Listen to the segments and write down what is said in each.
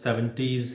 70s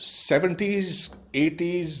70s 80s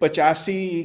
85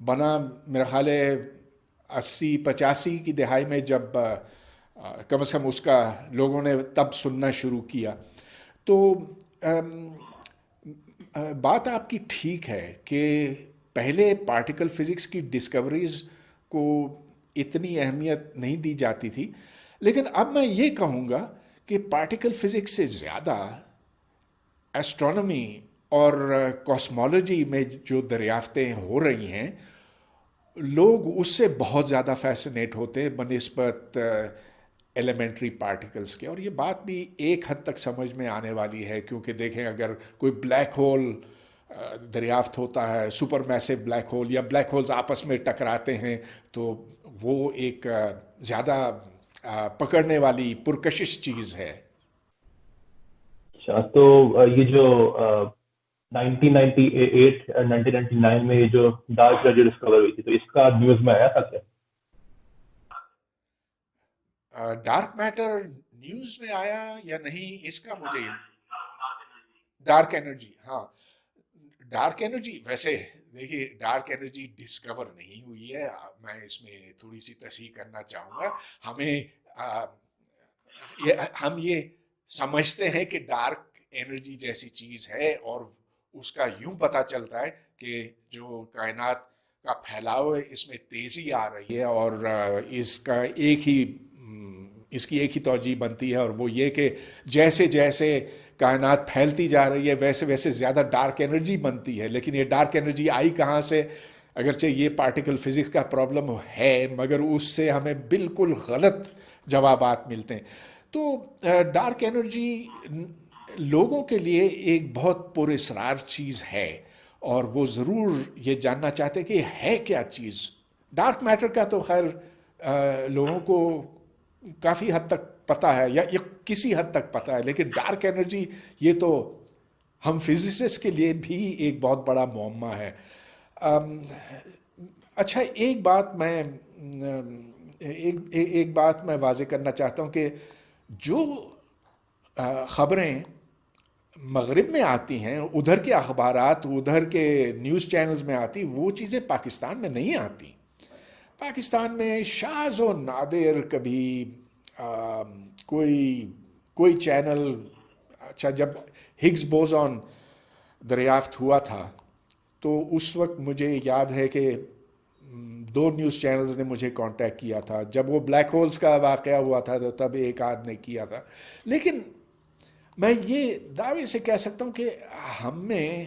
بنا میرا خیال ہے 80-85 کی دہائی میں، جب کم از کم اس کا لوگوں نے تب سننا شروع کیا. تو بات آپ کی ٹھیک ہے کہ پہلے پارٹیکل فزکس کی ڈسکوریز کو اتنی اہمیت نہیں دی جاتی تھی، لیکن اب میں یہ کہوں گا کہ پارٹیکل فزکس سے زیادہ ایسٹرونومی اور کاسمولوجی میں جو دریافتیں ہو رہی ہیں، لوگ اس سے بہت زیادہ فیسنیٹ ہوتے ہیں بنسبت ایلیمنٹری پارٹیکلز کے. اور یہ بات بھی ایک حد تک سمجھ میں آنے والی ہے، کیونکہ دیکھیں اگر کوئی بلیک ہول دریافت ہوتا ہے، سپر میسو بلیک ہول، یا بلیک ہولز آپس میں ٹکراتے ہیں، تو وہ ایک زیادہ پکڑنے والی پرکشش چیز ہے. اچھا، تو یہ جو 1998 1999 میں یہ جو ڈارک انرجی ڈسکور ہوئی تھی، تو اس کا نیوز میں آیا تھا کیا؟ ڈارک میٹر نیوز میں آیا یا نہیں اس کا مجھے ڈارک انرجی، ہاں ڈارک انرجی، ویسے دیکھیے ڈارک انرجی ڈسکور نہیں ہوئی ہے. میں اس میں تھوڑی سی تصحیح کرنا چاہوں گا. ہم یہ سمجھتے ہیں کہ ڈارک انرجی جیسی چیز ہے، اور اس کا یوں پتہ چلتا ہے کہ جو کائنات کا پھیلاؤ ہے اس میں تیزی آ رہی ہے، اور اس کی ایک ہی توجہ بنتی ہے، اور وہ یہ کہ جیسے جیسے کائنات پھیلتی جا رہی ہے ویسے ویسے زیادہ ڈارک انرجی بنتی ہے. لیکن یہ ڈارک انرجی آئی کہاں سے؟ اگرچہ یہ پارٹیکل فزکس کا پرابلم ہے، مگر اس سے ہمیں بالکل غلط جوابات ملتے ہیں. تو ڈارک انرجی لوگوں کے لیے ایک بہت پراسرار چیز ہے، اور وہ ضرور یہ جاننا چاہتے کہ ہے کیا چیز. ڈارک میٹر کا تو خیر لوگوں کو کافی حد تک پتہ ہے، یا کسی حد تک پتہ ہے، لیکن ڈارک انرجی یہ تو ہم فزسسٹ کے لیے بھی ایک بہت بڑا معمہ ہے. اچھا، ایک بات میں واضح کرنا چاہتا ہوں کہ جو خبریں مغرب میں آتی ہیں، ادھر کے اخبارات، ادھر کے نیوز چینلز میں آتی، وہ چیزیں پاکستان میں نہیں آتی. پاکستان میں شاذ و نادر کبھی کوئی چینل، اچھا جب ہگز بوزون دریافت ہوا تھا تو اس وقت مجھے یاد ہے کہ 2 نیوز چینلز نے مجھے کانٹیکٹ کیا تھا. جب وہ بلیک ہولز کا واقعہ ہوا تھا تو تب ایک آدھ نے کیا تھا. لیکن میں یہ دعوے سے کہہ سکتا ہوں کہ ہمیں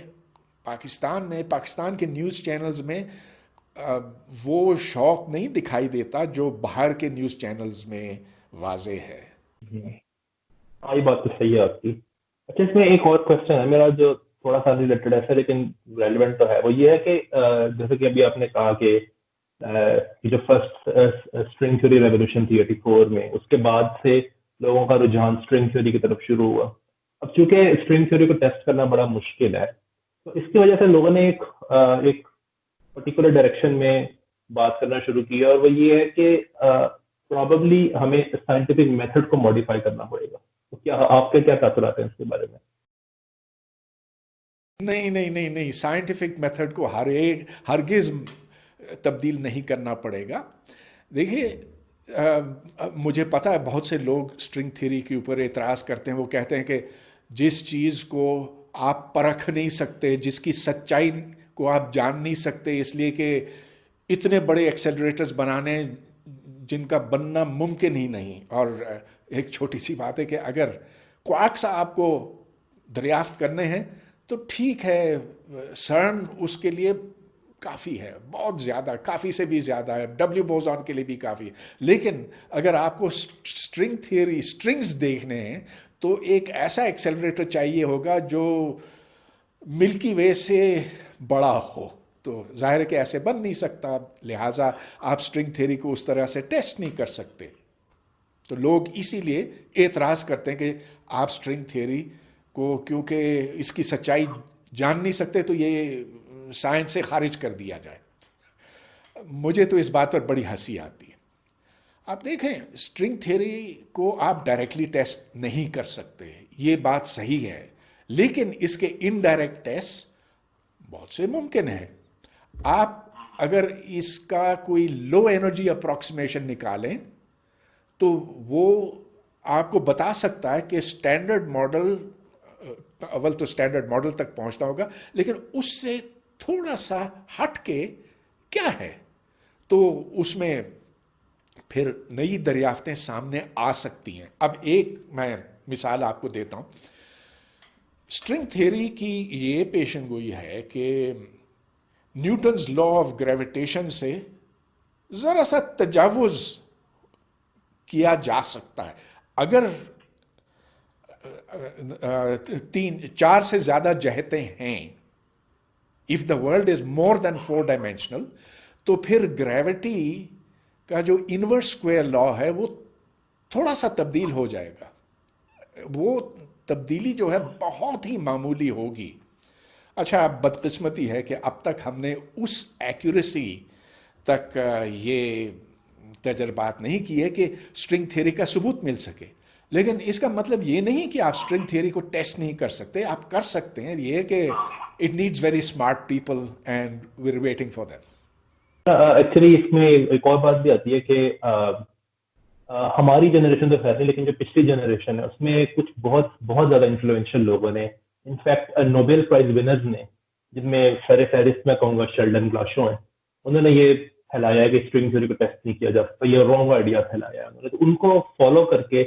پاکستان کے نیوز چینلز میں وہ شوق نہیں دکھائی دیتا جو باہر کے نیوز چینلز میں واضح ہے. ہاں، یہ بات تو صحیح ہے آپ کی. اچھا، اس میں ایک اور کوشچن ہے میرا جو تھوڑا سا ریلیٹڈ ہے لیکن ریلیونٹ تو ہے. وہ یہ ہے کہ جیسے کہ ابھی آپ نے کہا کہ جو فرسٹ اسٹرنگ تھیوری ریولیوشن تھی 84 میں، اس کے بعد سے لوگوں کا رجحان اسٹرنگ تھیوری کی طرف شروع ہوا. اب چونکہ اسٹرنگ تھیوری کو ٹیسٹ کرنا بڑا مشکل ہے، تو اس کی وجہ سے لوگوں نے ایک پرٹیکولر ڈائریکشن میں بات کرنا شروع کی، اور وہ یہ ہے کہ پرابیبلی ہمیں سائنٹیفک میتھڈ کو ماڈیفائی کرنا پڑے گا. تو کیا آپ کے کیا تاثرات ہیں اس کے بارے میں؟ نہیں، سائنٹیفک میتھڈ کو ہرگز تبدیل نہیں کرنا پڑے گا. دیکھیے مجھے پتہ ہے بہت سے لوگ اسٹرنگ تھیوری کے اوپر اعتراض کرتے ہیں. وہ کہتے ہیں کہ جس چیز کو آپ پرکھ نہیں سکتے، جس کی سچائی کو آپ جان نہیں سکتے، اس لیے کہ اتنے بڑے ایکسیلریٹرز بنانے جن کا بننا ممکن ہی نہیں. اور ایک چھوٹی سی بات ہے کہ اگر کوارکس آپ کو دریافت کرنے ہیں تو ٹھیک ہے، سرن اس کے لیے کافی ہے، بہت زیادہ، کافی سے بھی زیادہ ہے، ڈبلیو بوزون کے لیے بھی کافی ہے. لیکن اگر آپ کو اسٹرنگ تھیوری، اسٹرنگز دیکھنے ہیں تو ایک ایسا ایکسیلریٹر چاہیے ہوگا جو ملکی وے سے بڑا ہو. تو ظاہر ہے کہ ایسے بن نہیں سکتا، لہٰذا آپ اسٹرنگ تھیوری کو اس طرح سے ٹیسٹ نہیں کر سکتے. تو لوگ اسی لیے اعتراض کرتے ہیں کہ آپ اسٹرنگ تھیوری کو کیونکہ اس کی سچائی جان نہیں سکتے تو یہ سائنس سے خارج کر دیا جائے. مجھے تو اس بات پر بڑی ہنسی آتی ہے. آپ دیکھیں اسٹرنگ تھیوری کو آپ ڈائریکٹلی ٹیسٹ نہیں کر سکتے، یہ بات صحیح ہے، لیکن اس کے انڈائریکٹ ٹیسٹ بہت سے ممکن ہیں. آپ اگر اس کا کوئی لو انرجی اپروکسیمیشن نکالیں تو وہ آپ کو بتا سکتا ہے کہ اسٹینڈرڈ ماڈل، اول تو اسٹینڈرڈ ماڈل تک پہنچنا ہوگا، لیکن اس سے تھوڑا سا ہٹ کے کیا ہے، تو اس میں پھر نئی دریافتیں سامنے آ سکتی ہیں۔ اب ایک میں مثال آپ کو دیتا ہوں۔ اسٹرنگ تھیوری کی یہ پیشن گوئی ہے کہ نیوٹنز لا آف گریویٹیشن سے ذرا سا تجاوز کیا جا سکتا ہے۔ اگر 4 سے زیادہ جہتیں ہیں، if the world is more than 4 dimensional، تو پھر گریوٹی کا جو انورس اسکوائر لا ہے وہ تھوڑا سا تبدیل ہو جائے گا۔ وہ تبدیلی جو ہے بہت ہی معمولی ہوگی۔ اچھا، اب بدقسمتی ہے کہ اب تک ہم نے اس ایکوریسی تک یہ تجربات نہیں کیے کہ اسٹرنگ تھیوری کا ثبوت مل سکے، لیکن اس کا مطلب یہ نہیں کہ آپ اسٹرنگ تھیوری کو ٹیسٹ نہیں کر سکتے، آپ کر سکتے ہیں۔ یہ کہ it needs very smart people and we are waiting for them. Actually اس میں ایک اور بات بھی آتی ہے کہ ہماری جنریشن تو خیر نہیں، لیکن جو پچھلی جنریشن ہے اس میں کچھ بہت زیادہ انفلوئنشل لوگوں نے، انفیکٹ نوبیل پرائز ونرز نے، جن میں سر فہرست میں کہوں گا شیلڈن گلاشو ہیں، انہوں نے یہ پھیلایا ہے کہ اسٹرنگ تھیوری کو ٹیسٹ نہیں کیا جا سکتا، یہ رانگ آئیڈیا پھیلایا ہے انہوں نے۔ تو ان کو فالو کر کے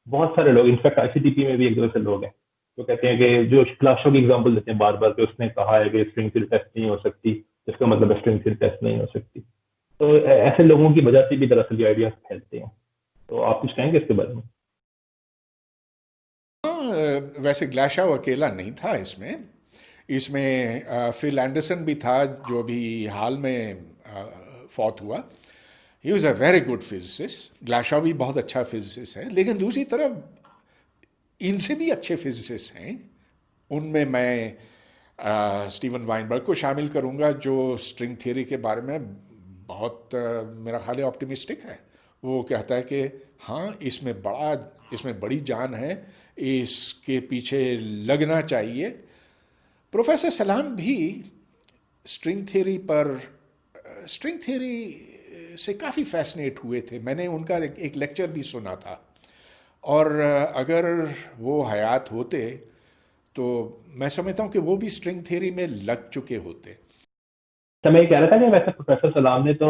بہت سارے لوگ، انفیکٹ آئی سی ٹی پی میں بھی ایک دو سے لوگ ہیں جو کہتے ہیں کہ جو گلاشو کی ایگزامپل دیتے ہیں بار بار کہ اس نے کہا ہے کہ اسٹرنگ تھیوری ٹیسٹ نہیں ہو سکتی، جس کا مطلب اسٹرنگ تھیوری ٹیسٹ نہیں ہو سکتی۔ تو ایسے لوگوں کی وجہ سے بھی دراصل یہ آئیڈیاز پھیلتے ہیں۔ تو آپ کچھ کہیں گے اس کے بارے میں؟ ہاں، ویسے گلاشو اکیلا نہیں تھا اس میں فل اینڈرسن بھی تھا جو بھی حال میں فوت ہوا۔ He was a very good physicist. Glashow بھی بہت اچھا فزسسٹ ہے، لیکن دوسری طرف ان سے بھی اچھے فزسسٹ ہیں۔ ان میں اسٹیون وائنبرگ کو شامل کروں گا، جو اسٹرنگ تھیوری کے بارے میں بہت میرا خیال ہے آپٹیمسٹک ہے۔ وہ کہتا ہے کہ ہاں اس میں بڑی جان ہے، اس کے پیچھے لگنا چاہیے۔ پروفیسر سلام بھی اسٹرنگ تھیوری سے کافی فیسنیٹ ہوئے تھے۔ میں نے ان کا ایک لیکچر بھی سنا تھا، اور اگر وہ حیات ہوتے تو میں سمجھتا ہوں کہ وہ بھی اسٹرنگ تھیوری میں لگ چکے ہوتے۔ میں یہ کہہ رہا تھا کہ ویسے پروفیسر سلام نے تو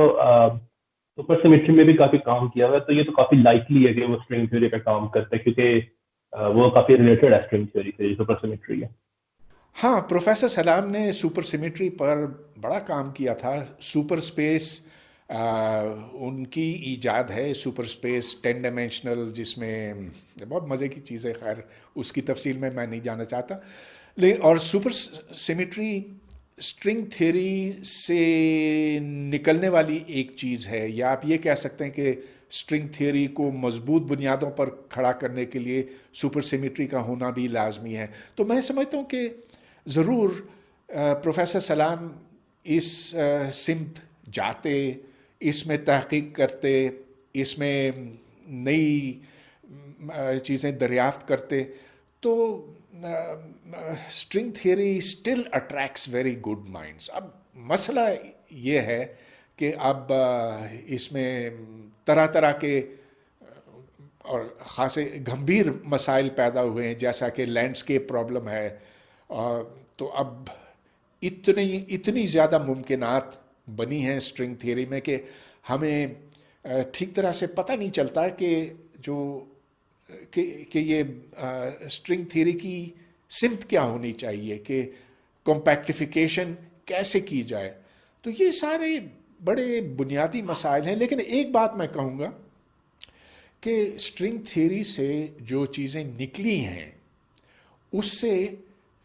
سپر سیمیٹری میں بھی کافی کام کیا ہوا ہے، تو یہ تو کافی لائکلی ہے کہ وہ اسٹرنگ تھیوری پہ کام کرتے ہیں، کیونکہ وہ کافی ریلیٹڈ ہے اسٹرنگ تھیوری سے، سپر سیمیٹری ہے۔ ہاں، پروفیسر سلام نے سپر سیمیٹری پر بڑا کام کیا تھا۔ سپر اسپیس ان کی ایجاد ہے، سپر اسپیس 10 ڈائمینشنل، جس میں بہت مزے کی چیز ہے، خیر اس کی تفصیل میں نہیں جانا چاہتا۔ اور سپر سیمیٹری اسٹرنگ تھیوری سے نکلنے والی ایک چیز ہے، یا آپ یہ کہہ سکتے ہیں کہ اسٹرنگ تھیوری کو مضبوط بنیادوں پر کھڑا کرنے کے لیے سپر سیمیٹری کا ہونا بھی لازمی ہے۔ تو میں سمجھتا ہوں کہ ضرور پروفیسر سلام اس سمت جاتے، اس میں تحقیق کرتے، اس میں نئی چیزیں دریافت کرتے، تو string theory still attracts very good minds. اب مسئلہ یہ ہے کہ اب اس میں طرح طرح کے اور خاصے گمبھیر مسائل پیدا ہوئے ہیں، جیسا کہ لینڈسکیپ پرابلم ہے، تو اب اتنی زیادہ ممکنات بنی ہیں اسٹرنگ تھیوری میں کہ ہمیں ٹھیک طرح سے پتہ نہیں چلتا کہ یہ اسٹرنگ تھیوری کی سمت کیا ہونی چاہیے، کہ کمپیکٹیفیکیشن کیسے کی جائے۔ تو یہ سارے بڑے بنیادی مسائل ہیں، لیکن ایک بات میں کہوں گا کہ اسٹرنگ تھیوری سے جو چیزیں نکلی ہیں اس سے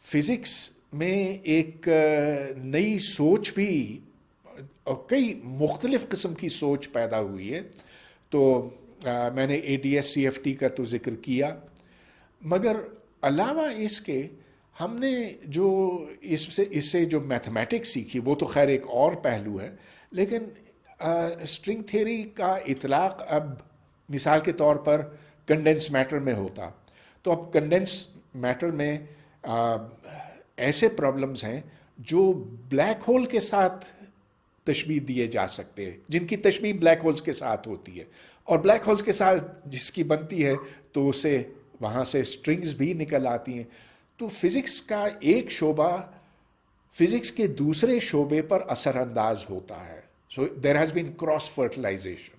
فزکس میں ایک نئی سوچ بھی، اور کئی مختلف قسم کی سوچ پیدا ہوئی ہے۔ تو میں نے ADS-CFT کا تو ذکر کیا، مگر علاوہ اس کے ہم نے جو اس سے جو میتھمیٹکس سیکھی وہ تو خیر ایک اور پہلو ہے، لیکن اسٹرنگ تھیوری کا اطلاق اب مثال کے طور پر کنڈنس میٹر میں ہوتا، تو اب کنڈنس میٹر میں ایسے پرابلمز ہیں جو بلیک ہول کے ساتھ تشبیہ دیے جا سکتے ہیں، جن کی تشبیہ بلیک ہولز کے ساتھ ہوتی ہے، اور بلیک ہولز کے ساتھ جس کی بنتی ہے تو اسے وہاں سے اسٹرنگز بھی نکل آتی ہیں. تو فزکس کا ایک شعبہ فزکس کے دوسرے شعبے پر اثر انداز ہوتا ہے. So there has been cross fertilisation.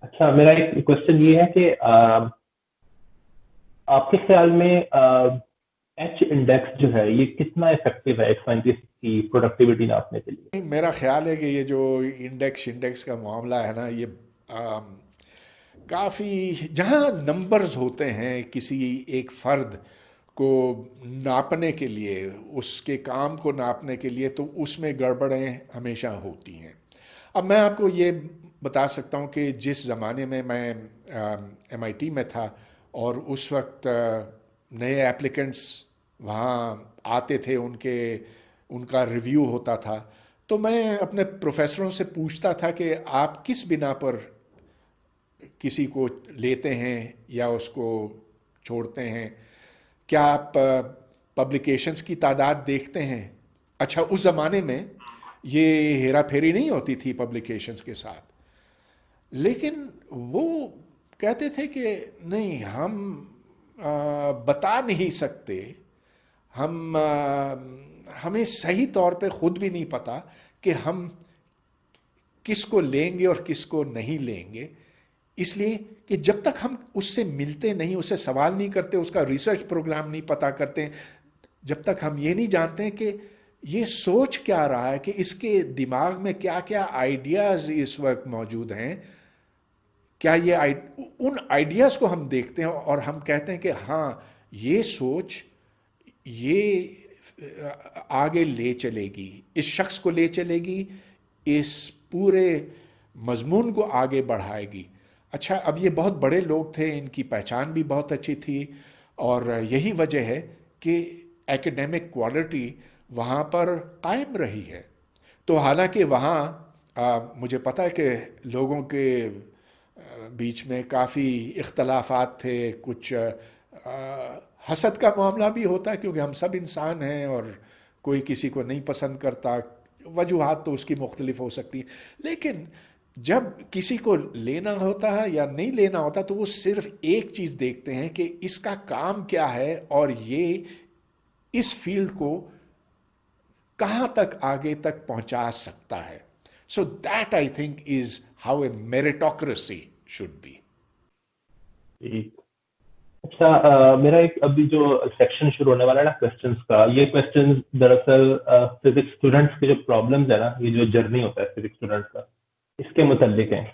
اچھا، میرا ایک کوشچن یہ ہے کہ آپ کے خیال میں ایچ انڈیکس جو ہے یہ کتنا افیکٹو ہے ایک سائنٹسٹ کی پروڈکٹیوٹی ناپنے کے لیے؟ میرا خیال ہے کہ یہ جو انڈیکس کا معاملہ ہے نا، یہ کافی جہاں نمبرز ہوتے ہیں کسی ایک فرد کو ناپنے کے لیے، اس کے کام کو ناپنے کے لیے، تو اس میں گڑبڑیں ہمیشہ ہوتی ہیں. اب میں آپ کو یہ بتا سکتا ہوں کہ جس زمانے میں ایم آئی ٹی میں تھا اور اس وقت نئے ایپلیکنٹس وہاں آتے تھے، ان کا ریویو ہوتا تھا، تو میں اپنے پروفیسروں سے پوچھتا تھا کہ آپ کس بنا پر کسی کو لیتے ہیں یا اس کو چھوڑتے ہیں؟ کیا آپ پبلیکیشنز کی تعداد دیکھتے ہیں؟ اچھا، اس زمانے میں یہ ہیرا پھیری نہیں ہوتی تھی پبلیکیشنز کے ساتھ، لیکن وہ کہتے تھے کہ نہیں، ہم بتا نہیں سکتے، ہمیں صحیح طور پہ خود بھی نہیں پتا کہ ہم کس کو لیں گے اور کس کو نہیں لیں گے، اس لیے کہ جب تک ہم اس سے ملتے نہیں، اس سے سوال نہیں کرتے، اس کا ریسرچ پروگرام نہیں پتا کرتے، جب تک ہم یہ نہیں جانتے کہ یہ سوچ کیا رہا ہے، کہ اس کے دماغ میں کیا کیا آئیڈیاز اس وقت موجود ہیں، کیا یہ ان آئیڈیاز کو ہم دیکھتے ہیں اور ہم کہتے ہیں کہ ہاں، یہ سوچ یہ آگے لے چلے گی، اس شخص کو لے چلے گی، اس پورے مضمون کو آگے بڑھائے گی. اچھا، اب یہ بہت بڑے لوگ تھے، ان کی پہچان بھی بہت اچھی تھی، اور یہی وجہ ہے کہ ایکڈیمک کوالٹی وہاں پر قائم رہی ہے. تو حالانکہ وہاں مجھے پتہ ہے کہ لوگوں کے بیچ میں کافی اختلافات تھے، کچھ حسد کا معاملہ بھی ہوتا ہے، کیونکہ ہم سب انسان ہیں اور کوئی کسی کو نہیں پسند کرتا، وجوہات تو اس کی مختلف ہو سکتی ہیں، لیکن جب کسی کو لینا ہوتا ہے یا نہیں لینا ہوتا تو وہ صرف ایک چیز دیکھتے ہیں کہ اس کا کام کیا ہے اور یہ اس فیلڈ کو کہاں تک آگے تک پہنچا سکتا ہے. So that I think is how a meritocracy should be. اچھا، میرا ایک ابھی جو سیکشن شروع ہونے والا ہے نا کوسچنس کا، یہ کوسچنس دراصل فزکس اسٹوڈنٹس کے جو پرابلمز ہے نا، یہ جو جرنی ہوتا ہے فزکس اسٹوڈنٹس کا، اس کے متعلق ہیں.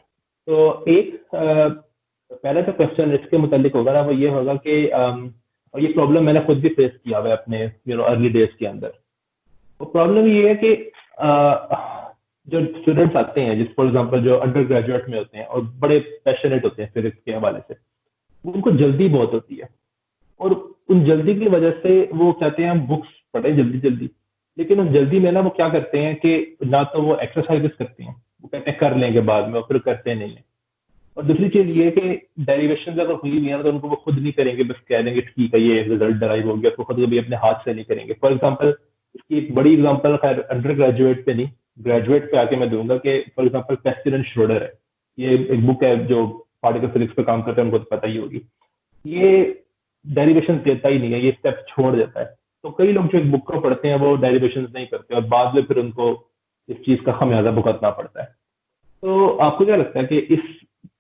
تو ایک پہلا جو کوسچن اس کے متعلق ہوگا نا، وہ یہ ہوگا کہ اور یہ پرابلم میں نے خود بھی فیس کیا ہوا ہے اپنے ارلی ڈیز کے اندر. وہ پرابلم یہ ہے کہ جو اسٹوڈنٹس آتے ہیں، جس فار ایگزامپل جو انڈر گریجویٹ میں ہوتے ہیں اور بڑے پیشنیٹ ہوتے ہیں فزکس کے حوالے سے، ان کو جلدی بہت ہوتی ہے، اور ان جلدی کی وجہ سے وہ کہتے ہیں ہم بکس پڑھیں جلدی جلدی، لیکن اس جلدی میں نا وہ کیا کرتے ہیں کہ نہ تو وہ ایکسرسائز کرتے ہیں، وہ کہتے ہیں کر لیں گے بعد میں، اور پھر کرتے نہیں ہیں. اور دوسری چیز یہ کہ ڈیریویشن اگر ہوئی بھی ہے تو ان کو وہ خود نہیں کریں گے، بس کہہ دیں گے ٹھیک ہے یہ ریزلٹ ڈرائیو ہو گیا، تو خود بھی اپنے ہاتھ سے نہیں کریں گے. فار ایگزامپل اس کی ایک بڑی ایگزامپل خیر انڈر گریجویٹ پہ نہیں، گریجویٹ پہ آ کے میں دوں گا کہ for example Pascal and Schroeder ہے، یہ ایک بک ہے جو پارٹیکل فزکس پہ کام کرتے ہیں، ان کو تو پتہ ہی ہوگی. یہ ڈیریویشن دیتا ہی نہیں ہے، یہ اسٹیپ چھوڑ دیتا ہے. تو کئی لوگ جو ایک بک کو پڑھتے ہیں وہ ڈیریویشن نہیں کرتے، اور بعد میں پھر ان کو اس چیز کا خمیازہ بھگتنا پڑتا ہے. تو آپ کو کیا لگتا ہے کہ اس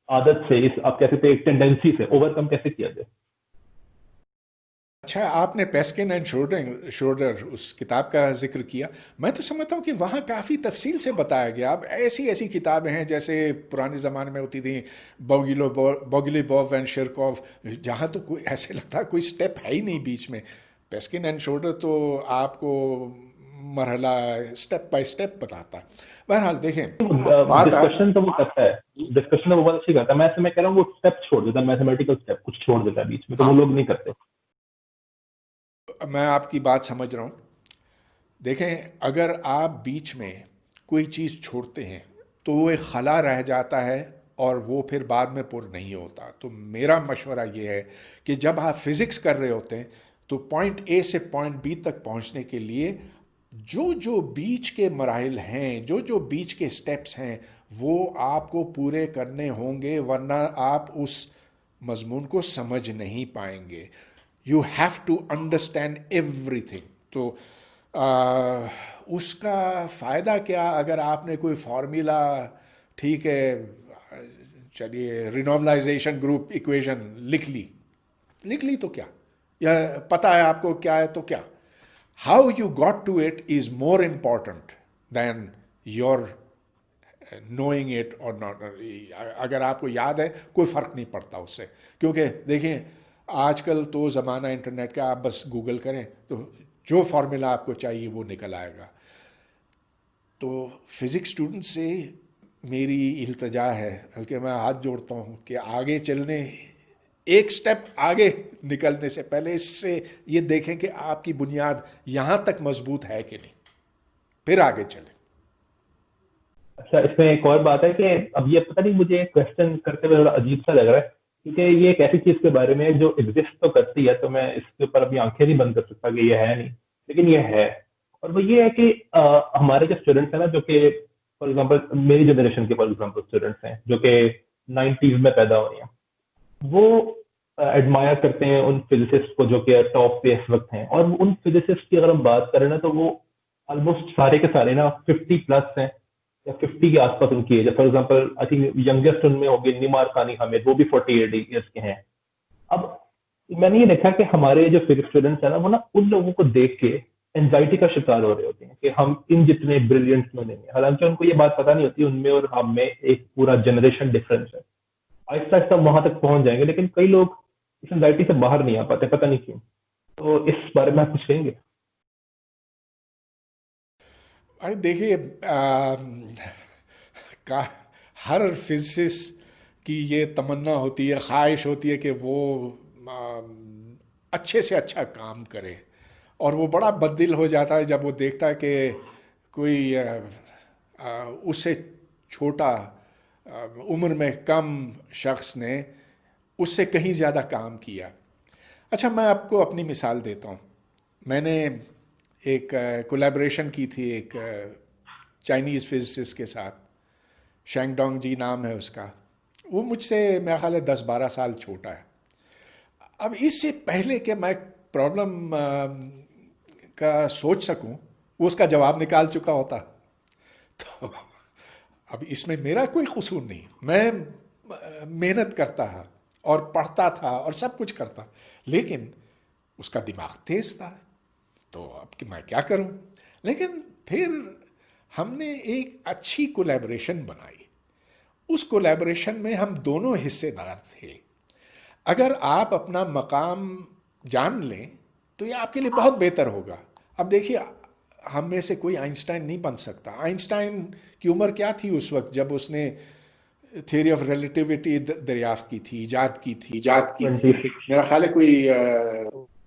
عادت سے، اس آپ کہہ سکتے ہیں ایک ٹینڈنسی سے اوور کم کیسے کیا جائے؟ اچھا، آپ نے پیسکن اینڈ شروڈر اس کتاب کا ذکر کیا. میں تو سمجھتا ہوں کہ وہاں کافی تفصیل سے بتایا گیا. اب ایسی کتابیں ہیں جیسے پرانے زمانے میں ہوتی تھیں بوگلیبوف اینڈ شیرکوف، جہاں تو کوئی ایسے لگتا ہے کوئی سٹیپ ہے ہی نہیں بیچ میں. پیسکن اینڈ شروڈر تو آپ کو مرحلہ سٹیپ بائی سٹیپ بتاتا. بہرحال دیکھیں، ڈسکشن تو وہ کرتا ہے، ڈسکشن وہ بہت اچھی کرتا ہے. میں کہہ رہا ہوں وہ اسٹیپ چھوڑ دیتا ہے، میتھمیٹیکل اسٹیپ کچھ چھوڑ دیتا ہے بیچ میں، تو وہ لوگ نہیں کرتے. میں آپ کی بات سمجھ رہا ہوں. دیکھیں، اگر آپ بیچ میں کوئی چیز چھوڑتے ہیں تو وہ ایک خلا رہ جاتا ہے اور وہ پھر بعد میں پر نہیں ہوتا. تو میرا مشورہ یہ ہے کہ جب آپ فزکس کر رہے ہوتے ہیں تو پوائنٹ اے سے پوائنٹ بی تک پہنچنے کے لیے جو بیچ کے مراحل ہیں، جو بیچ کے سٹیپس ہیں، وہ آپ کو پورے کرنے ہوں گے، ورنہ آپ اس مضمون کو سمجھ نہیں پائیں گے. You have to understand everything. تو اس کا فائدہ کیا اگر آپ نے کوئی فارمولا، ٹھیک ہے چلیے رینارملائزیشن گروپ ایکویشن لکھ لی تو کیا، یا پتہ ہے آپ کو کیا ہے تو کیا. How you got to it is more important than your knowing it or not. اگر آپ کو یاد ہے کوئی فرق نہیں پڑتا اس سے، کیونکہ دیکھیں آج کل تو زمانہ انٹرنیٹ کا، آپ بس گوگل کریں تو جو فارمولا آپ کو چاہیے وہ نکل آئے گا. تو فزکس اسٹوڈنٹ سے میری التجا ہے، بلکہ میں ہاتھ جوڑتا ہوں کہ آگے چلنے، ایک سٹیپ آگے نکلنے سے پہلے اس سے یہ دیکھیں کہ آپ کی بنیاد یہاں تک مضبوط ہے کہ نہیں، پھر آگے چلیں. اچھا، اس میں ایک اور بات ہے کہ اب یہ پتہ نہیں، مجھے کوشچن کرتے ہوئے تھوڑا عجیب سا لگ رہا ہے، کیونکہ یہ ایک ایسی چیز کے بارے میں جو ایگزسٹ تو کرتی ہے، تو میں اس کے اوپر اپنی آنکھیں نہیں بند کر سکتا کہ یہ ہے نہیں، لیکن یہ ہے. اور وہ یہ ہے کہ ہمارے جو اسٹوڈنٹس ہیں نا، جو کہ فار ایگزامپل میری جنریشن کے فار ایگزامپل اسٹوڈنٹس ہیں جو کہ 90s میں پیدا ہوئے ہیں، وہ ایڈمائر کرتے ہیں ان فزسسٹ کو جو کہ ٹاپ پہ اس وقت ہیں. اور ان فزسسٹ کی اگر ہم بات کریں نا، تو وہ آلموسٹ سارے کے سارے نا 50+ ہیں یا 50 کے آس پاس ان کی ایج ہے. For example I think youngest ان میں ہوگی نیمار خانی حامد، وہ بھی 48 ایئرس کے ہیں. اب میں نے یہ دیکھا کہ ہمارے جو فزکس اسٹوڈنٹس ہیں نا، وہ نا ان لوگوں کو دیکھ کے اینزائٹی کا شکار ہو رہے ہوتے ہیں کہ ہم ان جتنے بریلینٹ میں نہیں ہیں. حالانکہ ان کو یہ بات پتہ نہیں ہوتی ان میں اور ہم میں ایک پورا جنریشن ڈفرینس ہے. آہستہ آہستہ وہاں تک پہنچ جائیں گے، لیکن کئی لوگ اس اینزائٹی سے باہر نہیں آ پاتے، پتہ نہیں کیوں. تو اس بارے میں آپ کچھ کہیں گے؟ دیکھیے ہر فزسسٹ کی یہ تمنا ہوتی ہے، خواہش ہوتی ہے کہ وہ اچھے سے اچھا کام کرے، اور وہ بڑا بددل ہو جاتا ہے جب وہ دیکھتا ہے کہ کوئی اس سے چھوٹا عمر میں کم شخص نے اس سے کہیں زیادہ کام کیا. اچھا، میں آپ کو اپنی مثال دیتا ہوں. میں نے ایک کولیبریشن کی تھی ایک چائنیز فزسسٹ کے ساتھ، شینگ ڈونگ جی نام ہے اس کا. وہ مجھ سے میرا خیال ہے 10-12 سال چھوٹا ہے. اب اس سے پہلے کہ میں پرابلم کا سوچ سکوں، وہ اس کا جواب نکال چکا ہوتا. تو اب اس میں میرا کوئی قصور نہیں، میں محنت کرتا تھا اور پڑھتا تھا اور سب کچھ کرتا، لیکن اس کا دماغ تیز تھا. تو اب میں کیا کروں. لیکن پھر ہم نے ایک اچھی کولیبریشن بنائی. اس کولیبریشن میں ہم دونوں حصے دار تھے. اگر آپ اپنا مقام جان لیں تو یہ آپ کے لیے بہت بہتر ہوگا. اب دیکھیے، ہم میں سے کوئی آئنسٹائن نہیں بن سکتا. آئنسٹائن کی عمر کیا تھی اس وقت جب اس نے تھیوری آف ریلیٹیوٹی دریافت کی تھی، ایجاد کی تھی. 26. میرا خیال ہے کوئی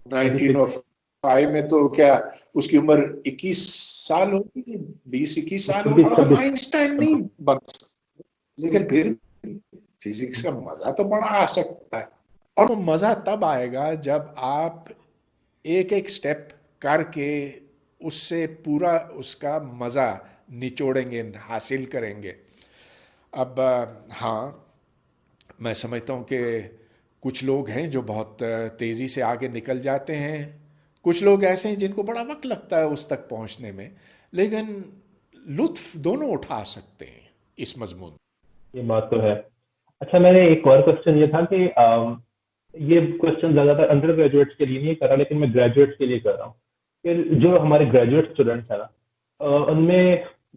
1905 میں، تو کیا اس کی عمر 21 سال ہوگی، 20-21 سال ہوگی. اور آئنسٹائن نہیں بن سکتا، لیکن پھر فزکس کا مزہ تو بڑا آ سکتا ہے. اور وہ مزہ تب آئے گا جب آپ ایک ایک سٹیپ کر کے اس سے پورا اس کا مزہ نچوڑیں گے، حاصل کریں گے. اب ہاں، میں سمجھتا ہوں کہ کچھ لوگ ہیں جو بہت تیزی سے آگے نکل جاتے ہیں، کچھ لوگ ایسے ہیں جن کو بڑا وقت لگتا ہے اس تک پہنچنے میں، لیکن لطف دونوں اٹھا سکتے ہیں اس مضمون. یہ بات تو ہے. اچھا، میں نے ایک اور کوشچن یہ تھا کہ یہ کوشچن زیادہ تر انڈر گریجویٹس کے لیے نہیں کر رہا، لیکن میں گریجویٹس کے لیے کر رہا ہوں کہ جو ہمارے گریجویٹ اسٹوڈنٹس ہیں نا، ان میں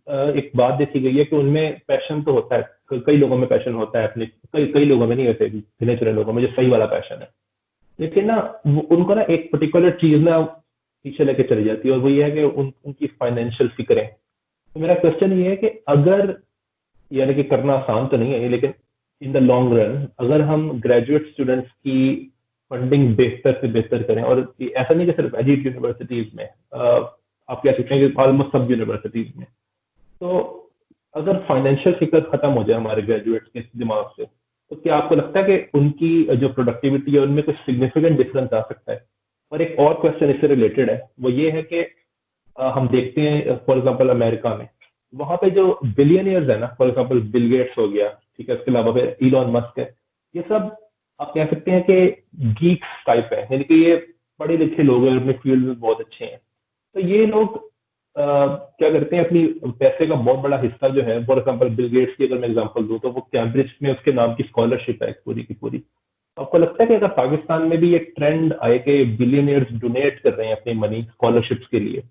ایک بات دیکھی گئی ہے کہ ان میں پیشن تو ہوتا ہے، کئی لوگوں میں پیشن ہوتا ہے اپنے، کئی لوگوں میں نہیں ہوتے، گنے چنے لوگوں میں جو صحیح والا پیشن ہے، لیکن نا ان کو نا ایک پرٹیکولر چیز نا پیچھے لے کے چلی جاتی ہے، اور وہ یہ ہے کہ ان کی فائنینشیل فکریں. تو میرا کوشچن یہ ہے کہ اگر، یعنی کہ کرنا آسان تو نہیں ہے یہ، لیکن ان دا لانگ رن اگر ہم گریجویٹ اسٹوڈنٹس کی فنڈنگ بہتر سے بہتر کریں، اور ایسا نہیں کہ صرف ایلیٹ یونیورسٹیز میں، آپ کیا سوچیں کہ آلموسٹ سب یونیورسٹیز میں، تو اگر فائنینشیل فکر ختم ہو جائے ہمارے گریجویٹس کے دماغ سے، تو کیا آپ کو لگتا ہے کہ ان کی جو پروڈکٹیوٹی ہے ان میں کچھ سگنیفیکینٹ ڈفرینس آ سکتا ہے؟ اور ایک اور کوشچن اس سے ریلیٹڈ ہے، وہ یہ ہے کہ ہم دیکھتے ہیں فار ایگزامپل امریکہ میں، وہاں پہ جو بلینئرز ہیں نا، فار ایگزامپل بل گیٹس ہو گیا، ٹھیک ہے، اس کے علاوہ پھر ایلون مسک ہے، یہ سب آپ کہہ سکتے ہیں کہ گیکس ٹائپ ہے، یعنی کہ یہ پڑھے لکھے لوگ ہیں، اپنے فیلڈ میں بہت اچھے ہیں. تو یہ لوگ کیا کرتے ہیں، اپنی پیسے کا بہت بڑا حصہ جو ہے، فار ایگزامپل بل گیٹس کی اگر میں ایگزامپل دوں تو وہ کیمبرج میں اس کے نام کی اسکالرشپ ہے پوری کی پوری. آپ کو لگتا ہے کہ اگر پاکستان میں بھی ایک ٹرینڈ آئے کہ بلینئرز ڈونیٹ کر رہے ہیں اپنی منی اسکالرشپس کے لیے،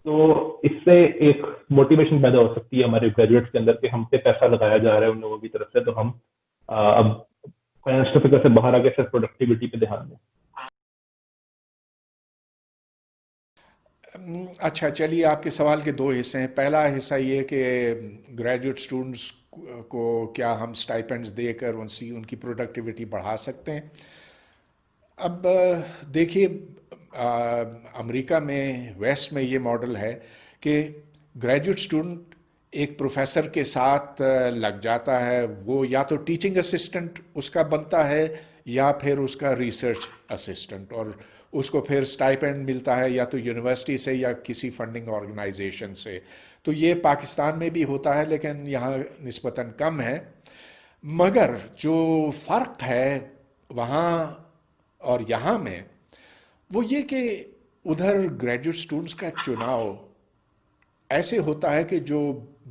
تو اس سے ایک موٹیویشن پیدا ہو سکتی ہے ہمارے گریجویٹس کے اندر کہ ہم پہ پیسہ لگایا جا رہا ہے ان لوگوں کی طرف سے، تو ہم اب فائنینشیل فکر سے باہر آ کے صرف پروڈکٹیوٹی پہ دھیان دیں. اچھا چلیے، آپ کے سوال کے دو حصے ہیں. پہلا حصہ یہ کہ گریجویٹ اسٹوڈنٹس کو کیا ہم اسٹائپنڈس دے کر ان کی پروڈکٹیوٹی بڑھا سکتے ہیں. اب دیکھیے، امریکہ میں ویسٹ میں یہ ماڈل ہے کہ گریجویٹ اسٹوڈنٹ ایک پروفیسر کے ساتھ لگ جاتا ہے، وہ یا تو ٹیچنگ اسسٹنٹ اس کا بنتا ہے یا پھر اس کا ریسرچ اسسٹنٹ، اور اس کو پھر اسٹائپینڈ ملتا ہے یا تو یونیورسٹی سے یا کسی فنڈنگ آرگنائزیشن سے. تو یہ پاکستان میں بھی ہوتا ہے لیکن یہاں نسبتاً کم ہے. مگر جو فرق ہے وہاں اور یہاں میں وہ یہ کہ ادھر گریجویٹ اسٹوڈنٹس کا چناؤ ایسے ہوتا ہے کہ جو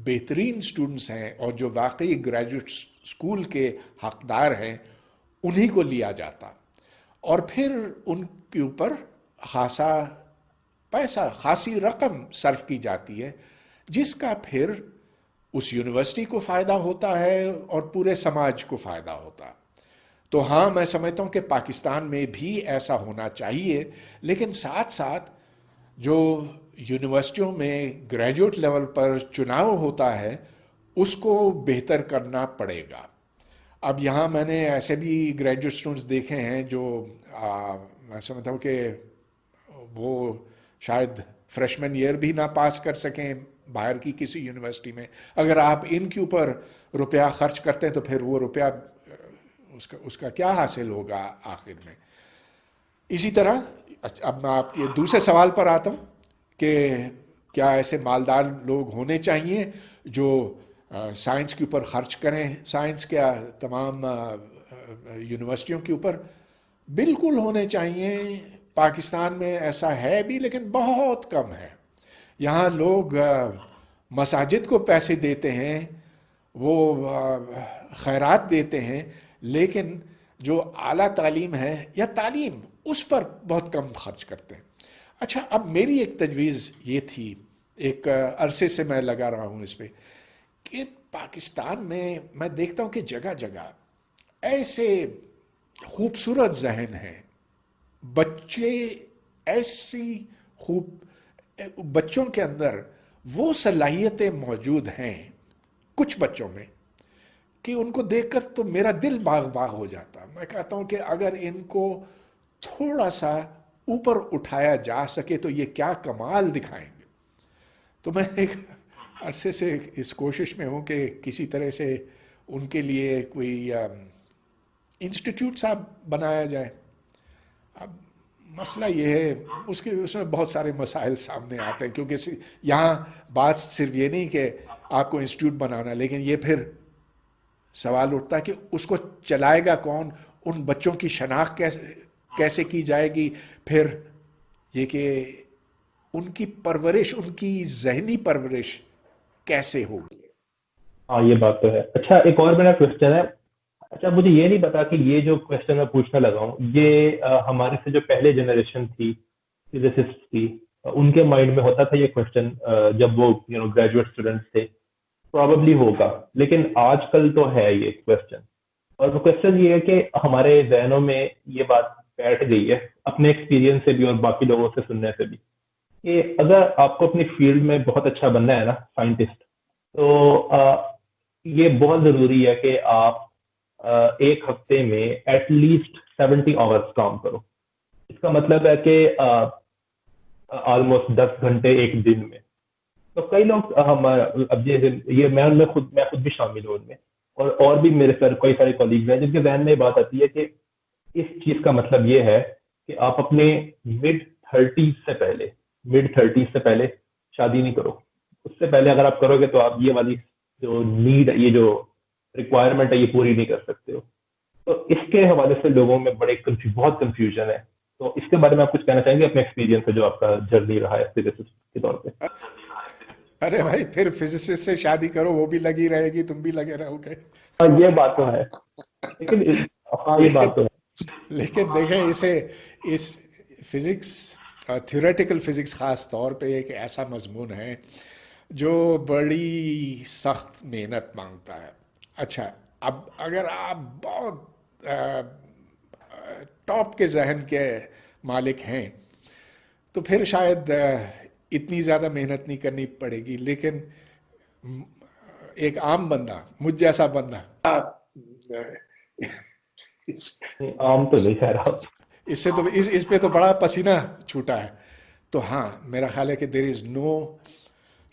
بہترین اسٹوڈنٹس ہیں اور جو واقعی گریجویٹ اسکول کے حقدار ہیں انہی کو لیا جاتا، اور پھر ان کے اوپر خاصا پیسہ، خاصی رقم صرف کی جاتی ہے، جس کا پھر اس یونیورسٹی کو فائدہ ہوتا ہے اور پورے سماج کو فائدہ ہوتا ہے. تو ہاں، میں سمجھتا ہوں کہ پاکستان میں بھی ایسا ہونا چاہیے، لیکن ساتھ ساتھ جو یونیورسٹیوں میں گریجویٹ لیول پر چناؤ ہوتا ہے اس کو بہتر کرنا پڑے گا. اب یہاں میں نے ایسے بھی گریجویٹ اسٹوڈنٹس دیکھے ہیں جو میں سمجھتا ہوں کہ وہ شاید فریشمن ایئر بھی نہ پاس کر سکیں باہر کی کسی یونیورسٹی میں. اگر آپ ان کے اوپر روپیہ خرچ کرتے ہیں تو پھر وہ روپیہ اس کا کیا حاصل ہوگا آخر میں. اسی طرح اب میں آپ کے دوسرے سوال پر آتا ہوں کہ کیا ایسے مالدار لوگ ہونے چاہیے جو سائنس کے اوپر خرچ کریں. سائنس کیا تمام یونیورسٹیوں کے اوپر بالکل ہونے چاہیے. پاکستان میں ایسا ہے بھی لیکن بہت کم ہے. یہاں لوگ مساجد کو پیسے دیتے ہیں، وہ خیرات دیتے ہیں، لیکن جو اعلیٰ تعلیم ہے یا تعلیم اس پر بہت کم خرچ کرتے ہیں. اچھا، اب میری ایک تجویز یہ تھی، ایک عرصے سے میں لگا رہا ہوں اس پہ، کہ پاکستان میں دیکھتا ہوں کہ جگہ جگہ ایسے خوبصورت ذہن ہیں، بچے ایسی بچوں کے اندر وہ صلاحیتیں موجود ہیں کچھ بچوں میں کہ ان کو دیکھ کر تو میرا دل باغ باغ ہو جاتا. میں کہتا ہوں کہ اگر ان کو تھوڑا سا اوپر اٹھایا جا سکے تو یہ کیا کمال دکھائیں گے. تو میں ایک عرصے سے اس کوشش میں ہوں کہ کسی طرح سے ان کے لیے کوئی انسٹیٹیوٹ صاحب بنایا جائے. اب مسئلہ یہ ہے، اس میں بہت سارے مسائل سامنے آتے ہیں، کیونکہ یہاں بات صرف یہ نہیں کہ آپ کو انسٹیٹیوٹ بنانا، لیکن یہ پھر سوال اٹھتا ہے کہ اس کو چلائے گا کون، ان بچوں کی شناخت کیسے کی جائے گی، پھر یہ کہ ان کی پرورش، ان کی ذہنی پرورش کیسے ہوگی. ہاں، یہ بات تو ہے. اچھا، ایک اور میرا کوشچن ہے. اچھا، مجھے یہ نہیں پتا کہ یہ جو کوشچن میں پوچھنے لگا ہوں یہ ہمارے سے جو پہلے جنریشن تھی فزسسٹ کی، ان کے مائنڈ میں ہوتا تھا یہ کوشچن جب وہ گریجویٹ اسٹوڈنٹس تھے، پروبیبلی ہوگا، لیکن آج کل تو ہے یہ کوشچن. اور وہ کوشچن یہ ہے کہ ہمارے ذہنوں میں یہ بات بیٹھ گئی ہے اپنے ایکسپیرینس سے بھی اور باقی لوگوں سے سننے سے بھی، کہ اگر آپ کو اپنی فیلڈ میں بہت اچھا بننا ہے نا، سائنٹسٹ، تو یہ بہت ضروری ہے کہ آپ ایک ہفتے میں ایٹ لیسٹ 70 آورس کام کرو. اس کا مطلب ہے کہ آلموسٹ 10 گھنٹے ایک دن میں. تو کئی لوگ اب یہ میں خود بھی شامل ہوں ان میں، اور بھی میرے سر کئی سارے کولیگز ہیں جن کے ذہن میں یہ بات آتی ہے کہ اس چیز کا مطلب یہ ہے کہ آپ اپنے مڈ تھرٹیز سے پہلے شادی نہیں کرو. اس سے پہلے اگر آپ کرو گے تو آپ یہ والی جو نیڈ، یہ جو ریکوائرمنٹ ہے، یہ پوری نہیں کر سکتے ہو. تو اس کے حوالے سے لوگوں میں بہت کنفیوژن ہے. تو اس کے بارے میں آپ کچھ کہنا چاہیں گے اپنے ایکسپیرینس سے جو آپ کا جرنی رہا ہے فزسسٹ کے طور پہ؟ ارے بھائی پھر فزسسٹ سے شادی کرو، وہ بھی لگی رہے گی، تم بھی لگے رہو گے. ہاں یہ بات تو ہے، لیکن ہاں یہ لیکن بات تو ہے. لیکن دیکھیں اس فزکس، تھیوریٹیکل فزکس خاص طور پہ ایک ایسا مضمون ہے جو بڑی سخت محنت مانگتا ہے. اچھا، اب اگر آپ بہت ٹاپ کے ذہن کے مالک ہیں تو پھر شاید اتنی زیادہ محنت نہیں کرنی پڑے گی. لیکن ایک عام بندہ، مجھ جیسا بندہ، عام تو نہیں کہہ رہا. اس سے تو اس پہ تو بڑا پسینہ چھوٹا ہے. تو ہاں، میرا خیال ہے کہ there is no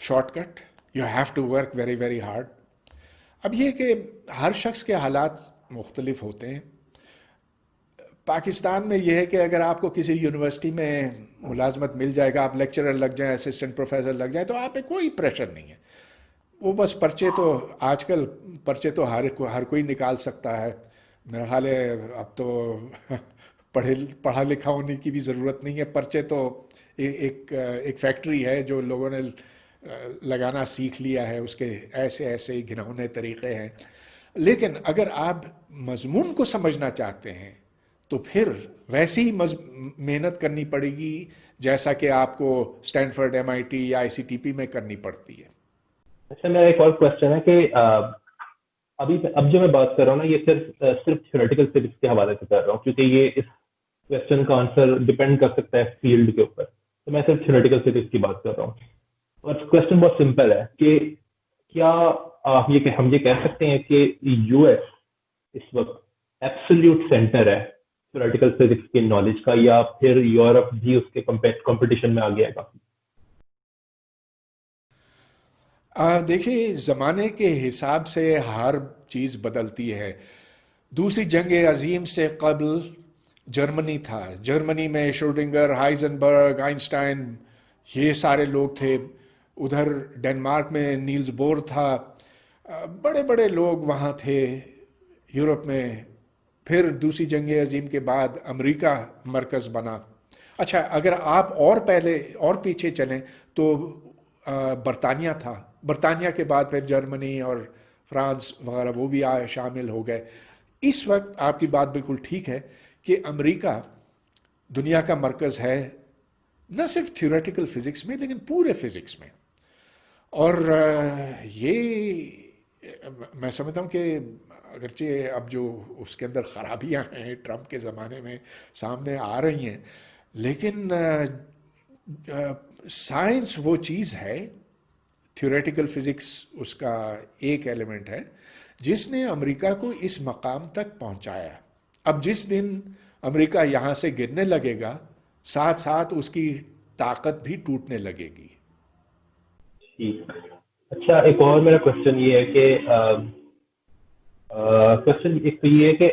shortcut, you have to work very very hard. اب یہ کہ ہر شخص کے حالات مختلف ہوتے ہیں. پاکستان میں یہ ہے کہ اگر آپ کو کسی یونیورسٹی میں ملازمت مل جائے گا، آپ لیکچرر لگ جائیں، اسسٹنٹ پروفیسر لگ جائیں، تو آپ پہ کوئی پریشر نہیں ہے. وہ بس پرچے تو آج کل پرچے تو ہر کوئی نکال سکتا ہے. میرا خیال ہے اب تو پڑھا لکھا ہونے کی بھی ضرورت نہیں ہے. پرچے تو ایک فیکٹری ہے جو لوگوں نے لگانا سیکھ لیا ہے، اس کے ایسے ایسے گھنونے طریقے ہیں. لیکن اگر آپ مضمون کو سمجھنا چاہتے ہیں تو پھر ویسی محنت کرنی پڑے گی جیسا کہ آپ کو اسٹینفرڈ، MIT یا ICTP میں کرنی پڑتی ہے. اچھا، میرا ایک اور کوشچن ہے کہ اب جو میں بات کر رہا ہوں نا، یہ صرف تھیوریٹیکل فزکس کے حوالے سے کر رہا ہوں، کیونکہ یہ اس کوشچن کا آنسر ڈپینڈ کر سکتا ہے فیلڈ کے اوپر. تو میں صرف تھیوریٹیکل فزکس کی بات کر رہا ہوں. اور کوشچن بہت سمپل ہے کہ کیا ہم یہ کہہ سکتے ہیں کہ US اس وقت ایبسلیوٹ سینٹر ہے تھیوریٹیکل فزکس کی نالج کا، یا پھر یورپ بھی اس کے کمپٹیشن میں آ گیا ہے کافی؟ دیکھیے، زمانے کے حساب سے ہر چیز بدلتی ہے. دوسری جنگ عظیم سے قبل جرمنی تھا. جرمنی میں شروڈنگر، ہائزنبرگ، آئنسٹائن، یہ سارے لوگ تھے. ادھر ڈنمارک میں نیلز بور تھا. بڑے بڑے لوگ وہاں تھے یورپ میں. پھر دوسری جنگ عظیم کے بعد امریکہ مرکز بنا. اچھا، اگر آپ اور پہلے اور پیچھے چلیں تو برطانیہ تھا. برطانیہ کے بعد پھر جرمنی اور فرانس وغیرہ وہ بھی شامل ہو گئے. اس وقت آپ کی بات بالکل ٹھیک ہے کہ امریکہ دنیا کا مرکز ہے، نہ صرف تھیوریٹیکل فزکس میں لیکن پورے فزکس میں. اور یہ میں سمجھتا ہوں کہ اگرچہ اب جو اس کے اندر خرابیاں ہیں ٹرمپ کے زمانے میں سامنے آ رہی ہیں، لیکن سائنس وہ چیز ہے، تھیوریٹیکل فزکس اس کا ایک ایلیمنٹ ہے جس نے امریکہ کو اس مقام تک پہنچایا. اب جس دن امریکہ یہاں سے گرنے لگے گا، ساتھ ساتھ اس کی طاقت بھی ٹوٹنے لگے گی. اچھا، ایک اور میرا کوشچن یہ ہے کہ ایک تو یہ ہے کہ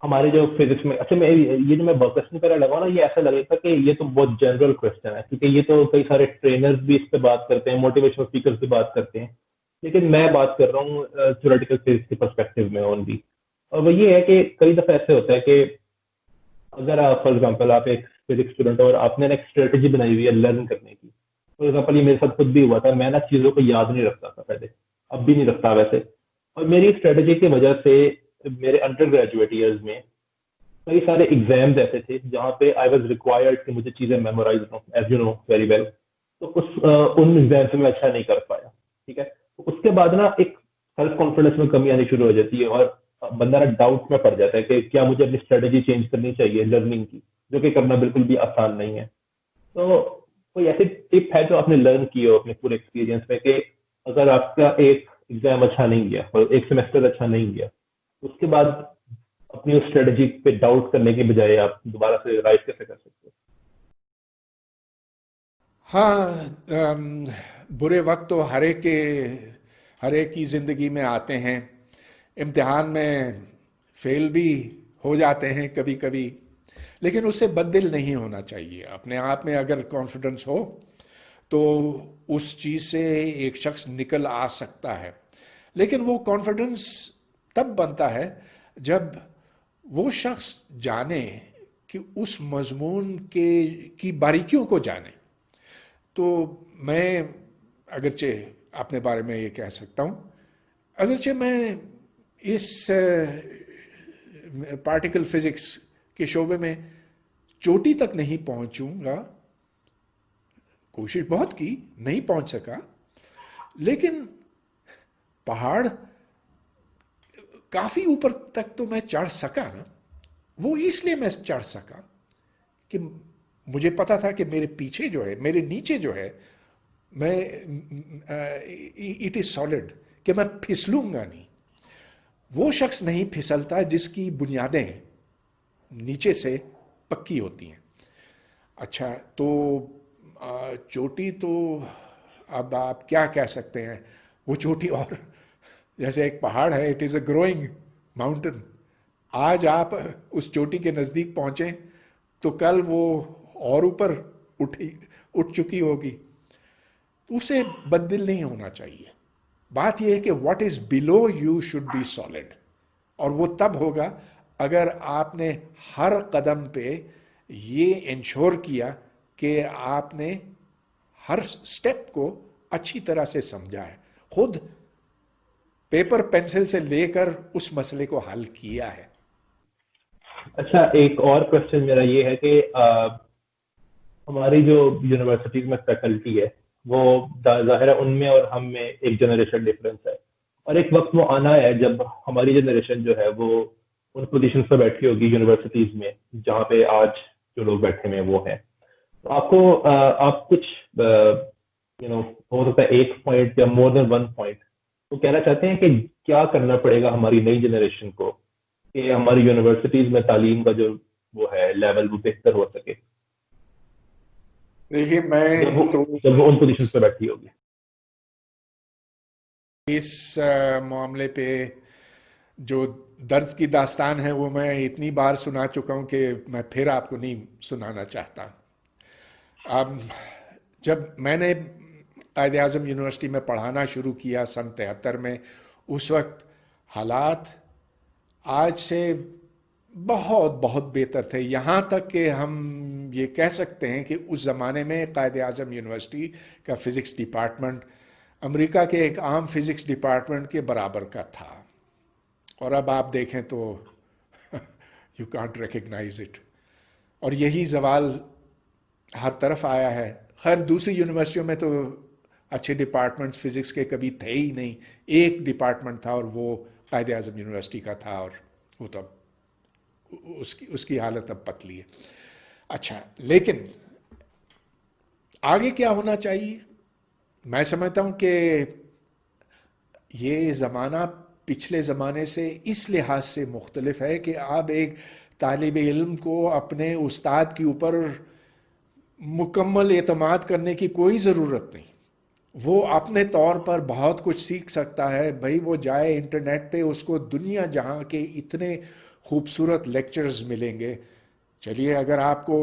ہمارے جو فزکس میں، اچھا میں یہ جو میں کوشچن پہ لگا نا، یہ ایسا لگے گا کہ یہ تو بہت جنرل کوشچن ہے، کیونکہ یہ تو کئی سارے ٹرینرز بھی اس پہ بات کرتے ہیں، موٹیویشنل اسپیکرز بھی بات کرتے ہیں. لیکن میں بات کر رہا ہوں تھیوریٹیکل فزکس کے پرسپیکٹو میں اونلی. اور وہ یہ ہے کہ کئی دفعہ ایسے ہوتا ہے کہ اگر آپ فار ایگزامپل آپ ایک فزکس اسٹوڈنٹ اور آپ نے ایک اسٹریٹجی بنائی ہوئی ہے لرن کرنے کی. فار ایگزامپل یہ میرے ساتھ خود بھی ہوا تھا، میں نا چیزوں کو یاد نہیں رکھتا تھا پہلے، اب بھی نہیں رکھتا ویسے. اور میری اسٹریٹجی کی وجہ سے میرے انڈر گریجویٹ ایئرز میں کئی سارے ایگزامز ایسے تھے جہاں پہ آئی واز ریکوائرڈ کہ مجھے چیزیں میمورائز ہوں، as you know very well. تو ان ایگزامس میں اچھا نہیں کر پایا. ٹھیک ہے، اس کے بعد نا ایک سیلف کانفیڈنس میں کمی آنی شروع ہو جاتی ہے، اور بندہ نا ڈاؤٹ میں پڑ جاتا ہے کہ کیا مجھے اپنی اسٹریٹجی چینج کرنی چاہیے لرننگ کی، جو کہ کرنا بالکل بھی آسان نہیں ہے. تو کوئی ایسی ٹپ ہے جو آپ نے لرن کی ہو اپنے پورے ایکسپیرینس میں کہ اگر آپ کا ایک ایگزام اچھا نہیں گیا اور ایک سیمسٹر اچھا نہیں گیا، اس کے بعد اپنی اس اسٹریٹجی پہ ڈاؤٹ کرنے کے بجائے آپ دوبارہ سے رائٹ کیسے کر سکتے ہو؟ ہاں، برے وقت تو ہر ایک کی زندگی میں آتے ہیں. امتحان میں فیل بھی ہو جاتے ہیں کبھی کبھی. لیکن اس سے بد دل نہیں ہونا چاہیے. اپنے آپ میں اگر کانفیڈنس ہو تو اس چیز سے ایک شخص نکل آ سکتا ہے. لیکن وہ کانفیڈنس تب بنتا ہے جب وہ شخص جانے کہ اس مضمون کی باریکیوں کو جانے. تو میں اگرچہ اپنے بارے میں یہ کہہ سکتا ہوں، اگرچہ میں اس پارٹیکل فزکس کے شعبے میں چوٹی تک نہیں پہنچوں گا، کوشش بہت کی، نہیں پہنچ سکا، لیکن پہاڑ کافی اوپر تک تو میں چڑھ سکا نا. وہ اس لیے میں چڑھ سکا کہ مجھے پتا تھا کہ میرے پیچھے جو ہے، میرے نیچے جو ہے، میں اٹ از سالڈ، کہ میں پھسلوں گا نہیں. وہ شخص نہیں پھسلتا جس کی بنیادیں نیچے سے پکی ہوتی ہیں. اچھا، تو چوٹی تو اب آپ کیا کہہ سکتے ہیں، وہ چوٹی اور جیسے ایک پہاڑ ہے، it is a growing mountain. آج آپ اس چوٹی کے نزدیک پہنچیں تو کل وہ اور اوپر اٹھ چکی ہوگی. اسے بد دل نہیں ہونا چاہیے. بات یہ ہے کہ what is below you should be solid, اور وہ تب ہوگا اگر آپ نے ہر قدم پہ یہ انشور کیا کہ آپ نے ہر سٹیپ کو اچھی طرح سے سمجھا ہے، خود پیپر پینسل سے لے کر اس مسئلے کو حل کیا ہے. اچھا، ایک اور کوشچن میرا یہ ہے کہ ہماری جو یونیورسٹیز میں فیکلٹی ہے وہ ظاہر ہے ان میں اور ہم میں ایک جنریشن ڈفرینس ہے، اور ایک وقت وہ آنا ہے جب ہماری جنریشن جو ہے وہ ان پوزیشنز پہ بیٹھی ہوگی یونیورسٹیز میں جہاں پہ آج جو لوگ بیٹھے ہوئے وہ ہیں. تو آپ کچھ ہو سکتا ہے ایک پوائنٹ یا مور دین ون پوائنٹ تو کہنا چاہتے ہیں کہ کیا کرنا پڑے گا ہماری نئی جنریشن کو کہ ہماری یونیورسٹیز میں تعلیم کا جو وہ ہے لیول وہ بہتر ہو سکے دیکھیے، میں تو جب وہ ان پوزیشن پہ بیٹھی ہوگی. اس معاملے پہ جو درد کی داستان ہے وہ میں اتنی بار سنا چکا ہوں کہ میں پھر آپ کو نہیں سنانا چاہتا. اب جب میں نے قائد اعظم یونیورسٹی میں پڑھانا شروع کیا سن 73 میں، اس وقت حالات آج سے بہت بہت بہتر تھے. یہاں تک کہ ہم یہ کہہ سکتے ہیں کہ اس زمانے میں قائد اعظم یونیورسٹی کا فزکس ڈپارٹمنٹ امریکہ کے ایک عام فزکس ڈپارٹمنٹ کے برابر کا تھا، اور اب آپ دیکھیں تو یو کانٹ ریکگنائز اٹ. اور یہی زوال ہر طرف آیا ہے. خیر دوسری یونیورسٹیوں میں تو اچھے ڈپارٹمنٹس فزکس کے کبھی تھے ہی نہیں. ایک ڈپارٹمنٹ تھا اور وہ قائد اعظم یونیورسٹی کا تھا، اور وہ تو اب اس کی حالت اب پتلی ہے. اچھا، لیکن آگے کیا ہونا چاہیے؟ میں سمجھتا ہوں کہ یہ زمانہ پچھلے زمانے سے اس لحاظ سے مختلف ہے کہ اب ایک طالب علم کو اپنے استاد کے اوپر مکمل اعتماد کرنے کی کوئی ضرورت نہیں. وہ اپنے طور پر بہت کچھ سیکھ سکتا ہے. بھائی وہ جائے انٹرنیٹ پہ، اس کو دنیا جہاں کے اتنے خوبصورت لیکچرز ملیں گے. چلیے، اگر آپ کو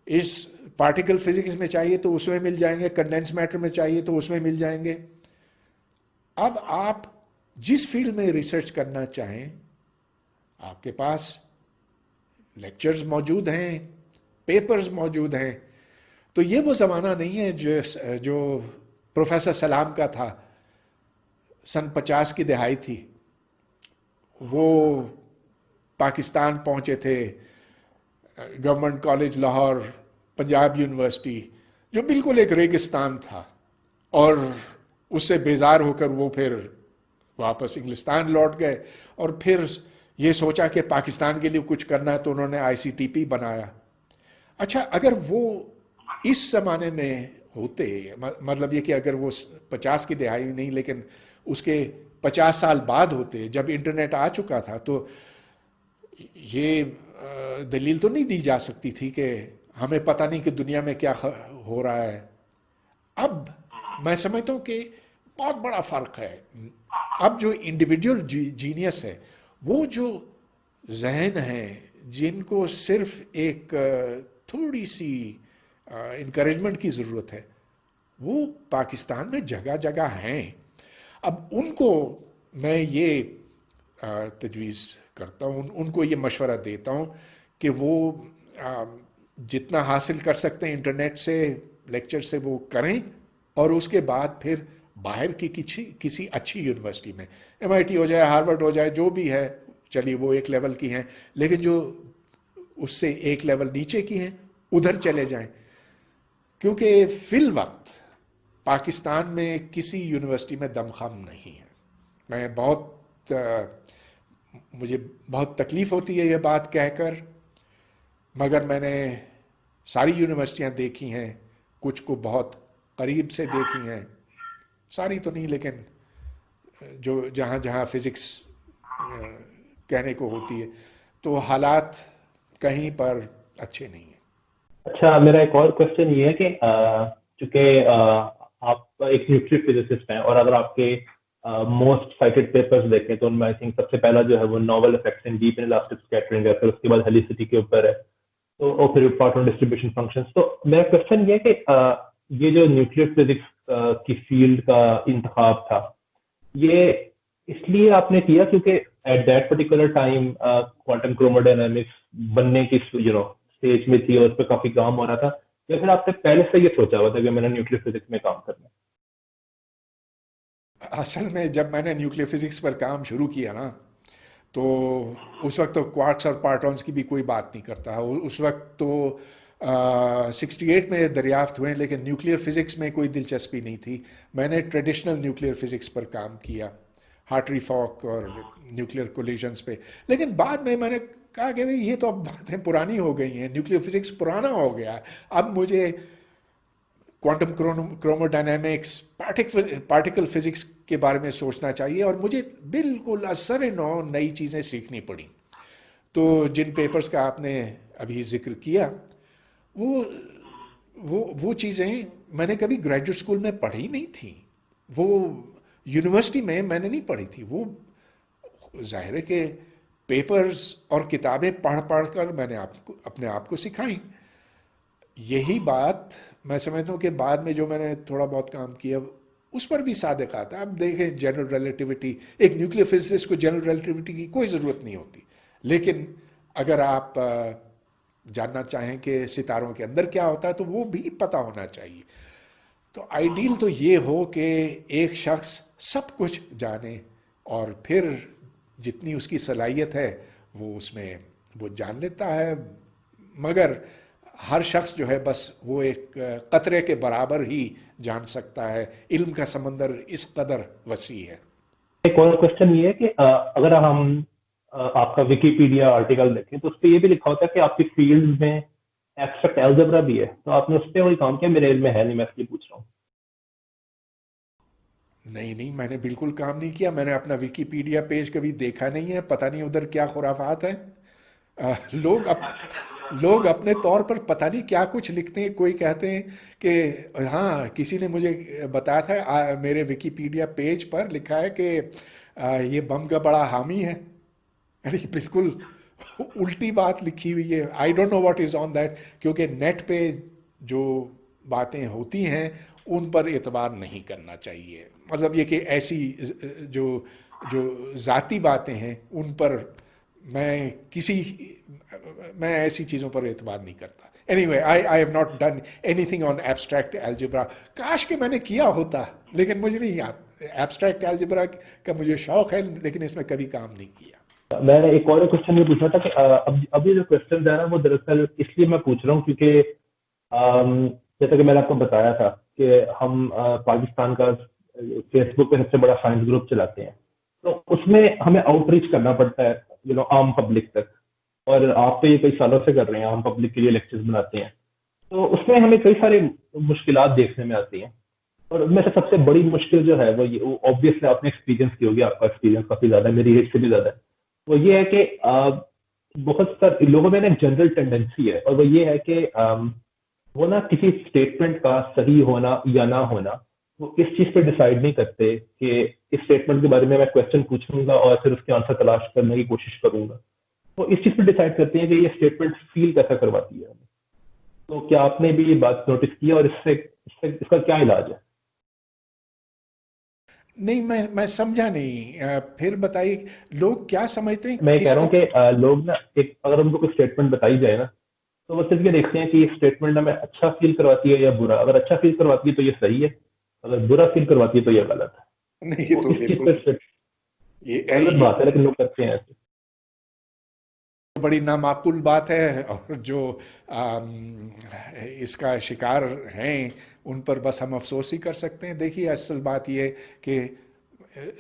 اس پارٹیکل فزکس میں چاہیے تو اس میں مل جائیں گے، کنڈینس میٹر میں چاہیے تو اس میں مل جائیں گے. اب آپ جس فیلڈ میں ریسرچ کرنا چاہیں آپ کے پاس لیکچرز موجود ہیں، پیپرز موجود ہیں. تو یہ وہ زمانہ نہیں ہے جو پروفیسر سلام کا تھا. سن 50 کی دہائی تھی، وہ پاکستان پہنچے تھے، government college Lahore, Punjab university جو بالکل ایک ریگستان تھا، اور اس سے بیزار ہو کر وہ پھر واپس انگلستان لوٹ گئے، اور پھر یہ سوچا کہ پاکستان کے لیے کچھ کرنا ہے تو انہوں نے ICTP بنایا. اچھا، اگر وہ اس زمانے میں ہوتے، مطلب یہ کہ اگر وہ 50 کی دہائی نہیں لیکن اس کے 50 سال بعد ہوتے جب انٹرنیٹ آ چکا تھا، تو یہ دلیل تو نہیں دی جا سکتی تھی کہ ہمیں پتہ نہیں کہ دنیا میں کیا ہو رہا ہے. اب میں سمجھتا ہوں کہ بہت بڑا فرق ہے. اب جو انڈیویجول جینیس ہے، وہ جو ذہن ہیں، جن کو صرف ایک تھوڑی سی انکریجمنٹ کی ضرورت ہے، وہ پاکستان میں جگہ جگہ ہیں. اب ان کو میں یہ تجویز کرتا ہوں، ان کو یہ مشورہ دیتا ہوں کہ وہ جتنا حاصل کر سکتے ہیں انٹرنیٹ سے، لیکچر سے، وہ کریں، اور اس کے بعد پھر باہر کی کسی اچھی یونیورسٹی میں، MIT ہو جائے، ہارورڈ ہو جائے، جو بھی ہے، چلیے وہ ایک لیول کی ہیں، لیکن جو اس سے ایک لیول نیچے کی ہیں ادھر چلے جائیں. کیونکہ فی الوقت پاکستان میں کسی یونیورسٹی میں دم خم نہیں ہے. میں مجھے بہت تکلیف ہوتی ہے یہ بات کہہ کر، مگر میں نے ساری یونیورسٹیاں دیکھی ہیں، کچھ کو بہت قریب سے دیکھی ہیں، ساری تو نہیں، لیکن جو جہاں جہاں فزکس کہنے کو ہوتی ہے، تو حالات کہیں پر اچھے نہیں ہیں. اچھا، میرا ایک اور کوشچن یہ ہے کہ چونکہ آپ ایک نیوکلیئر فزسسٹ ہیں، اور اگر آپ کے موسٹ سائٹڈ پیپرز دیکھیں تو ان میں آئی تھنک سب سے پہلا جو ہے وہ novel effects in deep inelastic scattering ہے، پھر اس کے بعد ہیلیسٹی کے اوپر ہے، تو اور پھر پارٹون ڈسٹریبیوشن فنکشنز. تو میرا کوشچن یہ ہے کہ یہ جو نیوکلیئر فزکس کی فیلڈ کا انتخاب تھا، یہ اس لیے آپ نے کیا کیونکہ at that particular time quantum chromodynamics بننے کی اسٹیج میں تھی اور اس پہ کافی کام ہو رہا تھا، یا پھر آپ نے پہلے سے یہ سوچا ہوا تھا کہ میں نے نیوکلیئر فزکس میں کام کرنا ہے؟ اصل میں جب میں نے نیوکلیئر فزکس پر کام شروع کیا نا، تو اس وقت تو کوارکس اور پارٹونز کی بھی کوئی بات نہیں کرتا. اس وقت تو 68 میں دریافت ہوئے، لیکن نیوکلیئر فزکس میں کوئی دلچسپی نہیں تھی. میں نے ٹریڈیشنل نیوکلیئر فزکس پر کام کیا، ہارٹری فاک اور نیوکلیئر کولیجنز پہ. لیکن بعد میں نے کہا کہ یہ تو اب باتیں پرانی ہو گئی ہیں، نیوکلیئر فزکس پرانا ہو گیا، اب مجھے کوانٹم کروموڈائنامکس، پارٹیکل فزکس کے بارے میں سوچنا چاہیے، اور مجھے بالکل اثر نو نئی چیزیں سیکھنی پڑیں. تو جن پیپرز کا آپ نے ابھی ذکر کیا، وہ چیزیں میں نے کبھی گریجویٹ اسکول میں پڑھی نہیں تھیں، وہ یونیورسٹی میں نے نہیں پڑھی تھی. وہ ظاہر ہے کہ پیپرز اور کتابیں پڑھ کر میں نے اپنے آپ کو سکھائیں. یہی بات میں سمجھتا ہوں کہ بعد میں جو میں نے تھوڑا بہت کام کیا اس پر بھی صادق آتا ہے. اب دیکھیں جنرل ریلیٹیوٹی، ایک نیوکلیئر فزسسٹ کو جنرل ریلیٹیوٹی کی کوئی ضرورت نہیں ہوتی، لیکن اگر آپ جاننا چاہیں کہ ستاروں کے اندر کیا ہوتا ہے تو وہ بھی پتہ ہونا چاہیے. تو آئیڈیل تو یہ ہو کہ ایک شخص سب کچھ جانے، اور پھر جتنی اس کی صلاحیت ہے وہ اس میں وہ جان لیتا ہے. مگر ہر شخص جو ہے بس وہ ایک قطرے کے برابر ہی جان سکتا ہے. علم کا سمندر اس قدر وسیع ہے. ایک اور کوشچن یہ ہے کہ اگر ہم آپ کا ویکیپیڈیا آرٹیکل دیکھیں تو اس پہ یہ بھی لکھا ہوتا ہے کہ آپ کی فیلڈ میں ایبسٹریکٹ الجبرا بھی ہے، تو آپ نے اس پہ کوئی کام کیا؟ میرے علم میں ہے نہیں، میں اس لیے پوچھ رہا ہوں. نہیں، میں نے بالکل کام نہیں کیا. میں نے اپنا ویکیپیڈیا پیج کبھی دیکھا نہیں ہے، پتہ نہیں ادھر کیا خرافات ہیں. لوگ اپنے طور پر پتہ نہیں کیا کچھ لکھتے ہیں. کوئی کہتے ہیں کہ ہاں کسی نے مجھے بتایا تھا میرے ویکیپیڈیا پیج پر لکھا ہے کہ یہ بم کا بڑا حامی ہے. یعنی بالکل الٹی بات لکھی ہوئی ہے. I don't know what is on that, کیونکہ نیٹ پہ جو باتیں ہوتی ہیں ان پر اعتبار نہیں کرنا چاہیے. مطلب یہ کہ ایسی جو ذاتی باتیں ہیں ان پر میں ایسی چیزوں پر اعتبار نہیں کرتا. Anyway, I have not done anything on abstract algebra. کاش کہ میں نے کیا ہوتا، لیکن مجھے نہیں یاد. ایبسٹریکٹ الجبرا کا مجھے شوق ہے، لیکن اس میں کبھی کام نہیں کیا. میں نے ایک اور کوشچن یہ پوچھا تھا کہ ابھی جو کوشچن ہے نا وہ دراصل اس لیے میں پوچھ رہا ہوں کیونکہ جیسا کہ میں نے آپ کو بتایا تھا کہ ہم پاکستان کا فیس بک پہ سب سے بڑا سائنس گروپ چلاتے ہیں، تو اس میں ہمیں آؤٹ ریچ کرنا پڑتا ہے عام پبلک تک، اور آپ تو یہ کئی سالوں سے کر رہے ہیں، عام پبلک کے لیے لیکچرز بناتے ہیں. تو اس میں ہمیں کئی سارے مشکلات دیکھنے میں آتی ہیں، اور ان میں سے سب سے بڑی مشکل جو ہے وہ اوبویسلی آپ نے ایکسپیرینس کی ہوگی، آپ کا ایکسپیرینس کافی زیادہ ہے، میری ایج سے بھی زیادہ ہے. وہ یہ ہے کہ بہت سارے لوگوں میں ایک جنرل ٹینڈنسی ہے، اور وہ یہ ہے کہ وہ نا کسی اسٹیٹمنٹ کا صحیح ہونا یا نہ ہونا وہ اس چیز پہ ڈیسائیڈ نہیں کرتے کہ اس اسٹیٹمنٹ کے بارے میں کویشچن پوچھوں گا اور پھر اس کے آنسر تلاش کرنے کی کوشش کروں گا. وہ اس چیز پہ ڈیسائڈ کرتے ہیں کہ یہ اسٹیٹمنٹ فیل کیسا کرواتی ہے ہمیں. تو کیا آپ نے بھی یہ بات نوٹس کی اور اس کا کیا علاج ہے؟ نہیں، میں سمجھا نہیں، پھر بتائیے لوگ کیا سمجھتے ہیں میں یہ کہہ کس رہا ہوں کہ لوگ نا اگر ان کو کوئی اسٹیٹمنٹ بتائی جائے نا تو وہ صرف یہ دیکھتے ہیں کہ یہ اسٹیٹمنٹ ہمیں اچھا فیل کرواتی ہے یا برا. اگر اچھا فیل کرواتی ہے تو یہ صحیح ہے, اگر برا فیل کرواتی ہے تو یہ غلط ہے. نہیں، یہ وہ تو اس چیز بالکل پہ غلط یہ بات ہے, لیکن لوگ کرتے ہیں ایسے. بڑی نامعقول بات ہے، اور جو اس کا شکار ہیں ان پر بس ہم افسوس ہی کر سکتے ہیں. دیکھیے اصل بات یہ کہ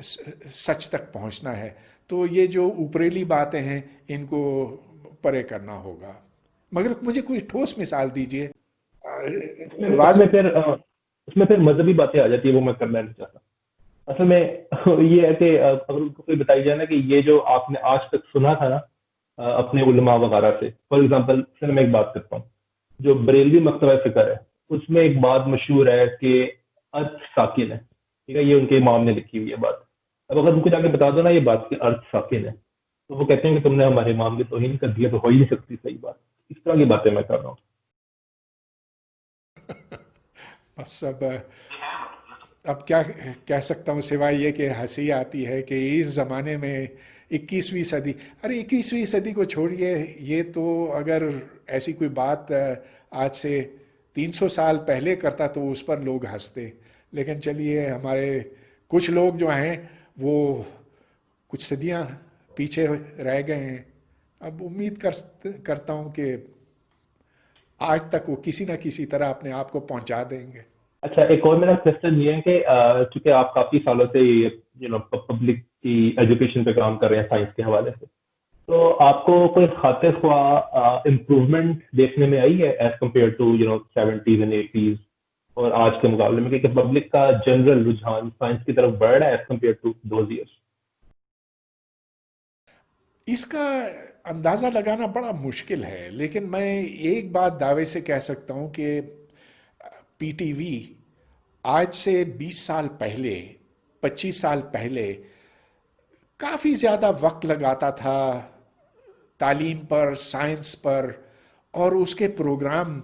سچ تک پہنچنا ہے تو یہ جو اوپریلی باتیں ہیں ان کو پرے کرنا ہوگا. مگر مجھے کوئی ٹھوس مثال دیجیے. اس میں پھر مذہبی باتیں آ جاتی ہے, وہ میں کرنا نہیں چاہتا. اصل میں یہ ہے کہ اگر ان کو کوئی بتائی جائے نا کہ یہ جو آپ نے آج تک سنا تھا نا اپنے علماء وغیرہ سے, فار ایگزامپل میں ایک بات کرتا ہوں, جو بریلوی مکتبہ فکر ہے اس میں ایک بات مشہور ہے کہ ارتھ ساکن ہے, ٹھیک ہے, یہ ان کے امام نے لکھی ہوئی ہے بات. اب اگر ان کو جا کے بتا دو نا یہ بات کہ ارتھ ساکن ہے تو وہ کہتے ہیں کہ تم نے ہمارے امام کی توہین کر دیا, تو ہو ہی نہیں سکتی صحیح بات. اس طرح کی باتیں میں کر رہا ہوں. بس اب کیا کہہ سکتا ہوں سوائے یہ کہ ہنسی آتی ہے کہ اس زمانے میں 21ویں صدی, ارے 21ویں صدی کو چھوڑیے, یہ تو اگر ایسی کوئی بات آج سے 300 سال پہلے کرتا تو اس پر لوگ ہنستے. لیکن چلیے ہمارے کچھ لوگ جو ہیں وہ کچھ صدیاں پیچھے رہ گئے ہیں. اب امید کرتا ہوں کہ آج تک وہ کسی نہ کسی طرح اپنے آپ کو پہنچا دیں گے. اچھا, ایک اور میرا کوشچن یہ ہے کہ چونکہ آپ کافی سالوں سے پبلک کی ایجوکیشن پہ کام کر رہے ہیں سائنس کے حوالے سے, تو آپ کو کوئی خاطر خواہ امپروومنٹ دیکھنے میں آئی ہے as compare to 70s and 80s اور آج کے مقابلے میں, کہ پبلک کا جنرل رجحان سائنس کی طرف بڑھ رہا ہے as compare to those years? اس کا اندازہ لگانا بڑا مشکل ہے, لیکن میں ایک بات دعوے سے کہہ سکتا ہوں کہ پی ٹی وی آج سے 20 سال پہلے 25 سال پہلے کافی زیادہ وقت لگاتا تھا تعلیم پر, سائنس پر, اور اس کے پروگرام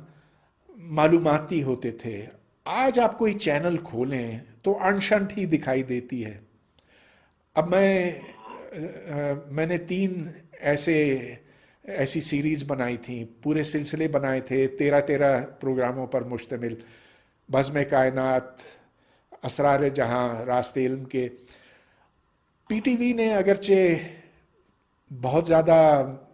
معلوماتی ہوتے تھے. آج آپ کوئی چینل کھولیں تو انشنٹ ہی دکھائی دیتی ہے. اب میں نے 3 ایسی سیریز بنائی تھیں, پورے سلسلے بنائے تھے 13 پروگراموں پر مشتمل, بزم کائنات, اسرار جہاں, راست علم کے. پی ٹی وی نے اگرچہ بہت زیادہ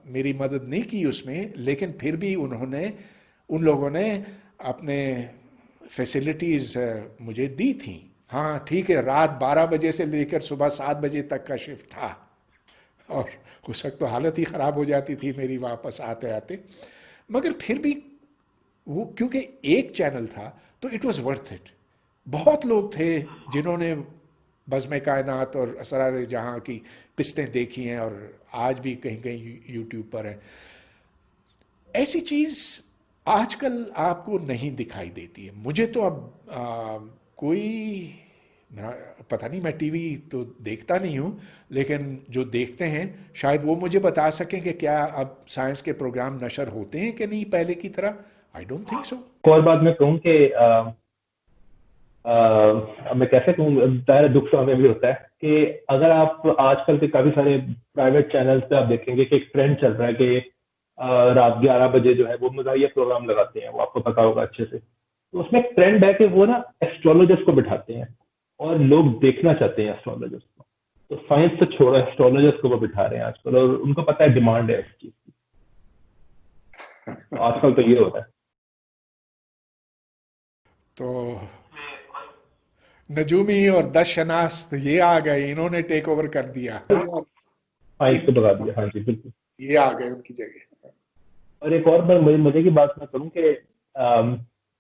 میری مدد نہیں کی اس میں, لیکن پھر بھی ان لوگوں نے اپنے فیسلٹیز مجھے دی تھیں. ہاں ٹھیک ہے, رات 12 بجے سے لے کر صبح 7 بجے تک کا شفٹ تھا, اور اس وقت تو حالت ہی خراب ہو جاتی تھی میری واپس آتے آتے, مگر پھر بھی وہ کیونکہ ایک چینل تھا تو اٹ واز ورتھ اٹ. بہت لوگ تھے جنہوں نے بزم کائنات اور اسرار جہاں کی قسطیں دیکھی ہیں اور آج بھی کہیں کہیں یوٹیوب پر ہیں. ایسی چیز آج کل آپ کو نہیں دکھائی دیتی ہے. مجھے تو اب کوئی پتہ نہیں, میں ٹی وی تو دیکھتا نہیں ہوں, لیکن جو دیکھتے ہیں شاید وہ مجھے بتا سکیں کہ کیا اب سائنس کے پروگرام نشر ہوتے ہیں کہ نہیں پہلے کی طرح. I don't think so. ایک اور بات میں کہوں کہ میں کیسے کہوں, ظاہر دکھ تو ہمیں بھی ہوتا ہے کہ اگر آپ آج کل کے کافی سارے پرائیویٹ چینلز پہ آپ دیکھیں گے کہ ایک ٹرینڈ چل رہا ہے کہ رات 11 بجے جو ہے وہ مزاحیہ پروگرام لگاتے ہیں, وہ آپ کو پتا ہوگا اچھے سے. تو اس میں ایک ٹرینڈ ہے کہ وہ نا ایسٹرولوجرس کو بٹھاتے ہیں اور لوگ دیکھنا چاہتے ہیں ایسٹرولوجرس کو. تو سائنس سے چھوڑا ایسٹرولوجرس کو وہ بٹھا رہے ہیں آج کل, اور ان کو پتا ہے ڈیمانڈ ہے اس چیز کی. آج کل تو یہ ہوتا ہے. تو نجومی اور 10 شناس یہ آ گئے, انہوں نے ٹیک اوور کر دیا, سائنس کو بگا دیا. ہاں جی بالکل, یہ آ گئے ان کی جگہ. اور ایک اور مزے کی بات میں کروں کہ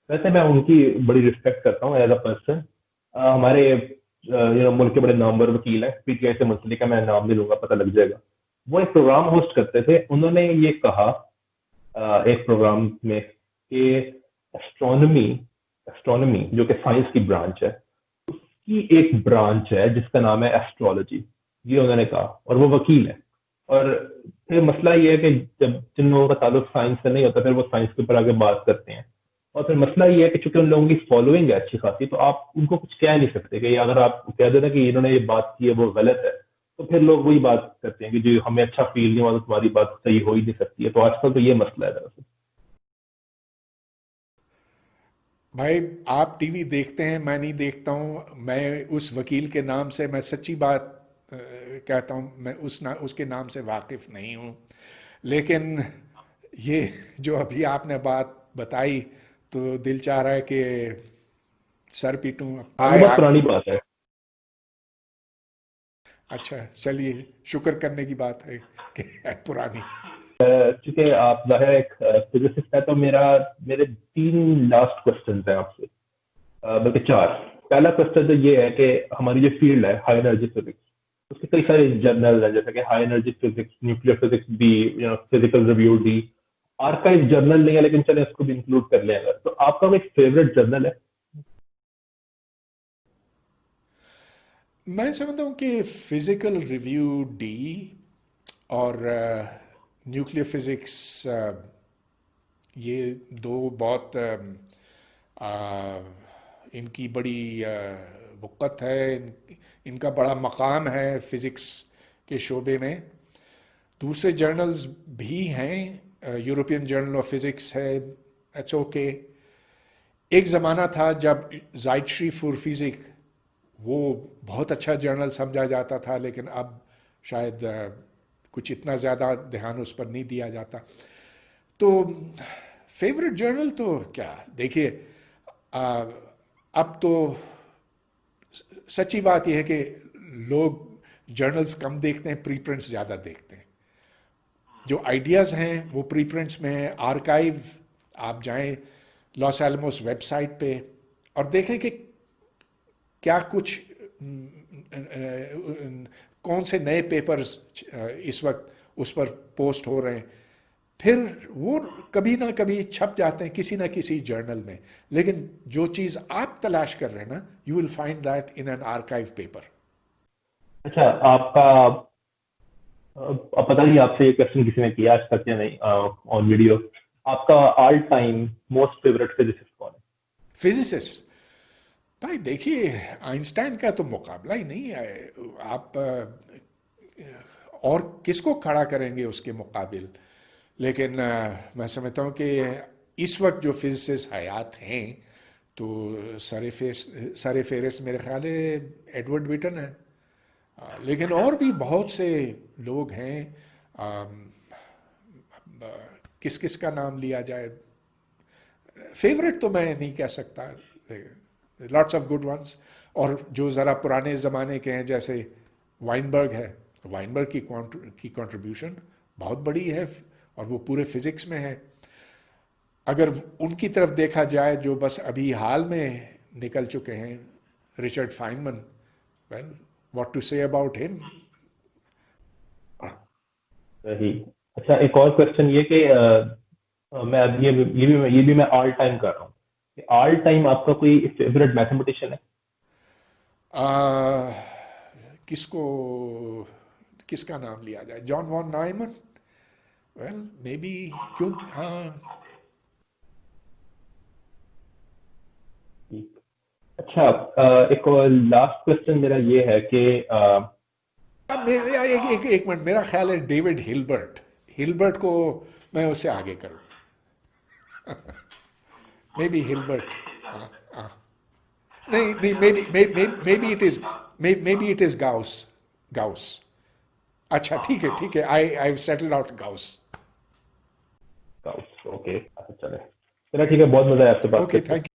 ویسے میں ان کی بڑی رسپیکٹ کرتا ہوں ایز اے پرسن. ہمارے ملک کے بڑے نامور وکیل ہیں, پی ٹی آئی سے منسلک ہے, میں نام نہیں لوں گا, پتہ لگ جائے گا. وہ ایک پروگرام ہوسٹ کرتے تھے, انہوں نے یہ کہا ایک پروگرام میں کہ ایسٹرونومی جو کہ سائنس کی برانچ ہے, اس کی ایک برانچ ہے جس کا نام ہے ایسٹرولوجی. یہ انہوں نے کہا, اور وہ وکیل ہے. اور پھر مسئلہ یہ ہے کہ جب جن لوگوں کا تعلق سائنس سے نہیں ہوتا پھر وہ سائنس کے اوپر آگے بات کرتے ہیں. اور پھر مسئلہ یہ ہے کہ چونکہ ان لوگوں کی فالوئنگ ہے اچھی خاصی تو آپ ان کو کچھ کہہ نہیں سکتے کہ اگر آپ کہہ دینا کہ انہوں نے یہ بات کی ہے وہ غلط ہے تو پھر لوگ وہی بات کرتے ہیں کہ جو ہمیں اچھا فیل نہیں ہوا تو تمہاری بات صحیح ہو ہی نہیں سکتی ہے. تو آج کل تو یہ مسئلہ ہے دراصل. بھائی آپ ٹی وی دیکھتے ہیں، میں نہیں دیکھتا ہوں. میں اس وکیل کے نام سے، میں سچی بات کہتا ہوں، میں اس کے نام سے واقف نہیں ہوں. لیکن یہ جو ابھی آپ نے بات بتائی تو دل چاہ رہا ہے کہ سر پیٹوں. ہاں وہ بہت پرانی بات ہے. اچھا چلیے، شکر کرنے کی بات ہے کہ ہے پرانی. چونکہ آپ ظاہر ایک فزسسٹ ہے تو میرے 3 لاسٹ کوشچنز ہیں آپ سے، بلکہ 4. پہلا کوشچن تو یہ ہے کہ ہماری جو فیلڈ ہے ہائی انرجی فزکس اس کے کئی سارے جرنل ہیں جیسے کہ high energy physics, nuclear physics بھی، فزیکل ریویو بھی. آرکائیو جرنل نہیں ہے لیکن چلیں اس کو بھی انکلوڈ کر لیں اگر. تو آپ کا کوئی فیوریٹ جرنل ہے؟ میں سمجھتا ہوں کہ فزیکل ریویو ڈی اور نیوکلیئر فزکس، یہ دو بہت ان کی بڑی وقت ہے، ان کا بڑا مقام ہے فزکس کے شعبے میں. دوسرے جرنلز بھی ہیں، یورپین جرنل آف فزکس ہے، اٹس اوکے. ایک زمانہ تھا جب زائٹشری فور فزک وہ بہت اچھا جرنل سمجھا جاتا تھا، لیکن اب شاید کچھ اتنا زیادہ دھیان اس پر نہیں دیا جاتا. تو فیوریٹ جرنل تو کیا دیکھیے، اب تو سچی بات یہ ہے کہ لوگ جرنلز کم دیکھتے ہیں، پری پرنٹس زیادہ دیکھتے ہیں. جو آئیڈیاز ہیں وہ پری پرنٹس میں ہیں. آرکائیو آپ جائیں لاس ایلموس ویب سائٹ پہ اور دیکھیں کہ کیا کچھ کون سے نئے پیپرز اس وقت اس پر پوسٹ ہو رہے ہیں. پھر وہ کبھی نہ کبھی چھپ جاتے ہیں کسی نہ کسی جرنل میں، لیکن جو چیز آپ تلاش کر رہے ہیں نا، you will find that in an archive paper. اچھا آپ کا اب پتہ نہیں آپ سے یہ کوشچن کسی نے کیا آج تک یا نہیں آن ویڈیو، آپ کا all time most favourite physicist کون ہے؟ فزسسٹ بھائی دیکھیے، آئنسٹائن کا تو مقابلہ ہی نہیں ہے. آپ اور کس کو کھڑا کریں گے اس کے مقابل؟ لیکن میں سمجھتا ہوں کہ اس وقت جو فزسسٹ حیات ہیں تو سر فہرست میرے خیال ہے ایڈورڈ ویٹن ہے. لیکن اور بھی بہت سے لوگ ہیں. کس کس کا نام لیا جائے؟ فیوریٹ تو میں نہیں کہہ سکتا، لاٹس آف گڈ ونس. اور جو ذرا پرانے زمانے کے ہیں جیسے وائنبرگ ہے، وائنبرگ کی کنٹریبیوشن بہت بڑی ہے اور وہ پورے فزکس میں ہے. اگر ان کی طرف دیکھا جائے جو بس ابھی حال میں نکل چکے ہیں، رچرڈ فائنمن، ویل واٹ ٹو سے اباؤٹ ہم. صحیح. اچھا ایک اور کوشچن یہ کہ میں اب یہ بھی میں آل ٹائم کر رہا ہوں کہ آل ٹائم آپ کا کوئی فیوریٹ میتھمیٹیشین ہے؟ کس کا نام لیا جائے؟ جان وان نائمن. ویل مے بی، کیوں ہاں. اچھا ایک اور لاسٹ کوشچن میرا یہ ہے کہ ایک منٹ، میرا خیال ہے ڈیوڈ ہلبرٹ کو میں اس سے آگے کروں. May be Hilbert. نہیں may be it is Gauss. اچھا ٹھیک ہے I have settled out Gauss. Okay چلے ٹھیک ہے. بہت مزہ آیا آپ سے بات اوکے کر کے. Thank you.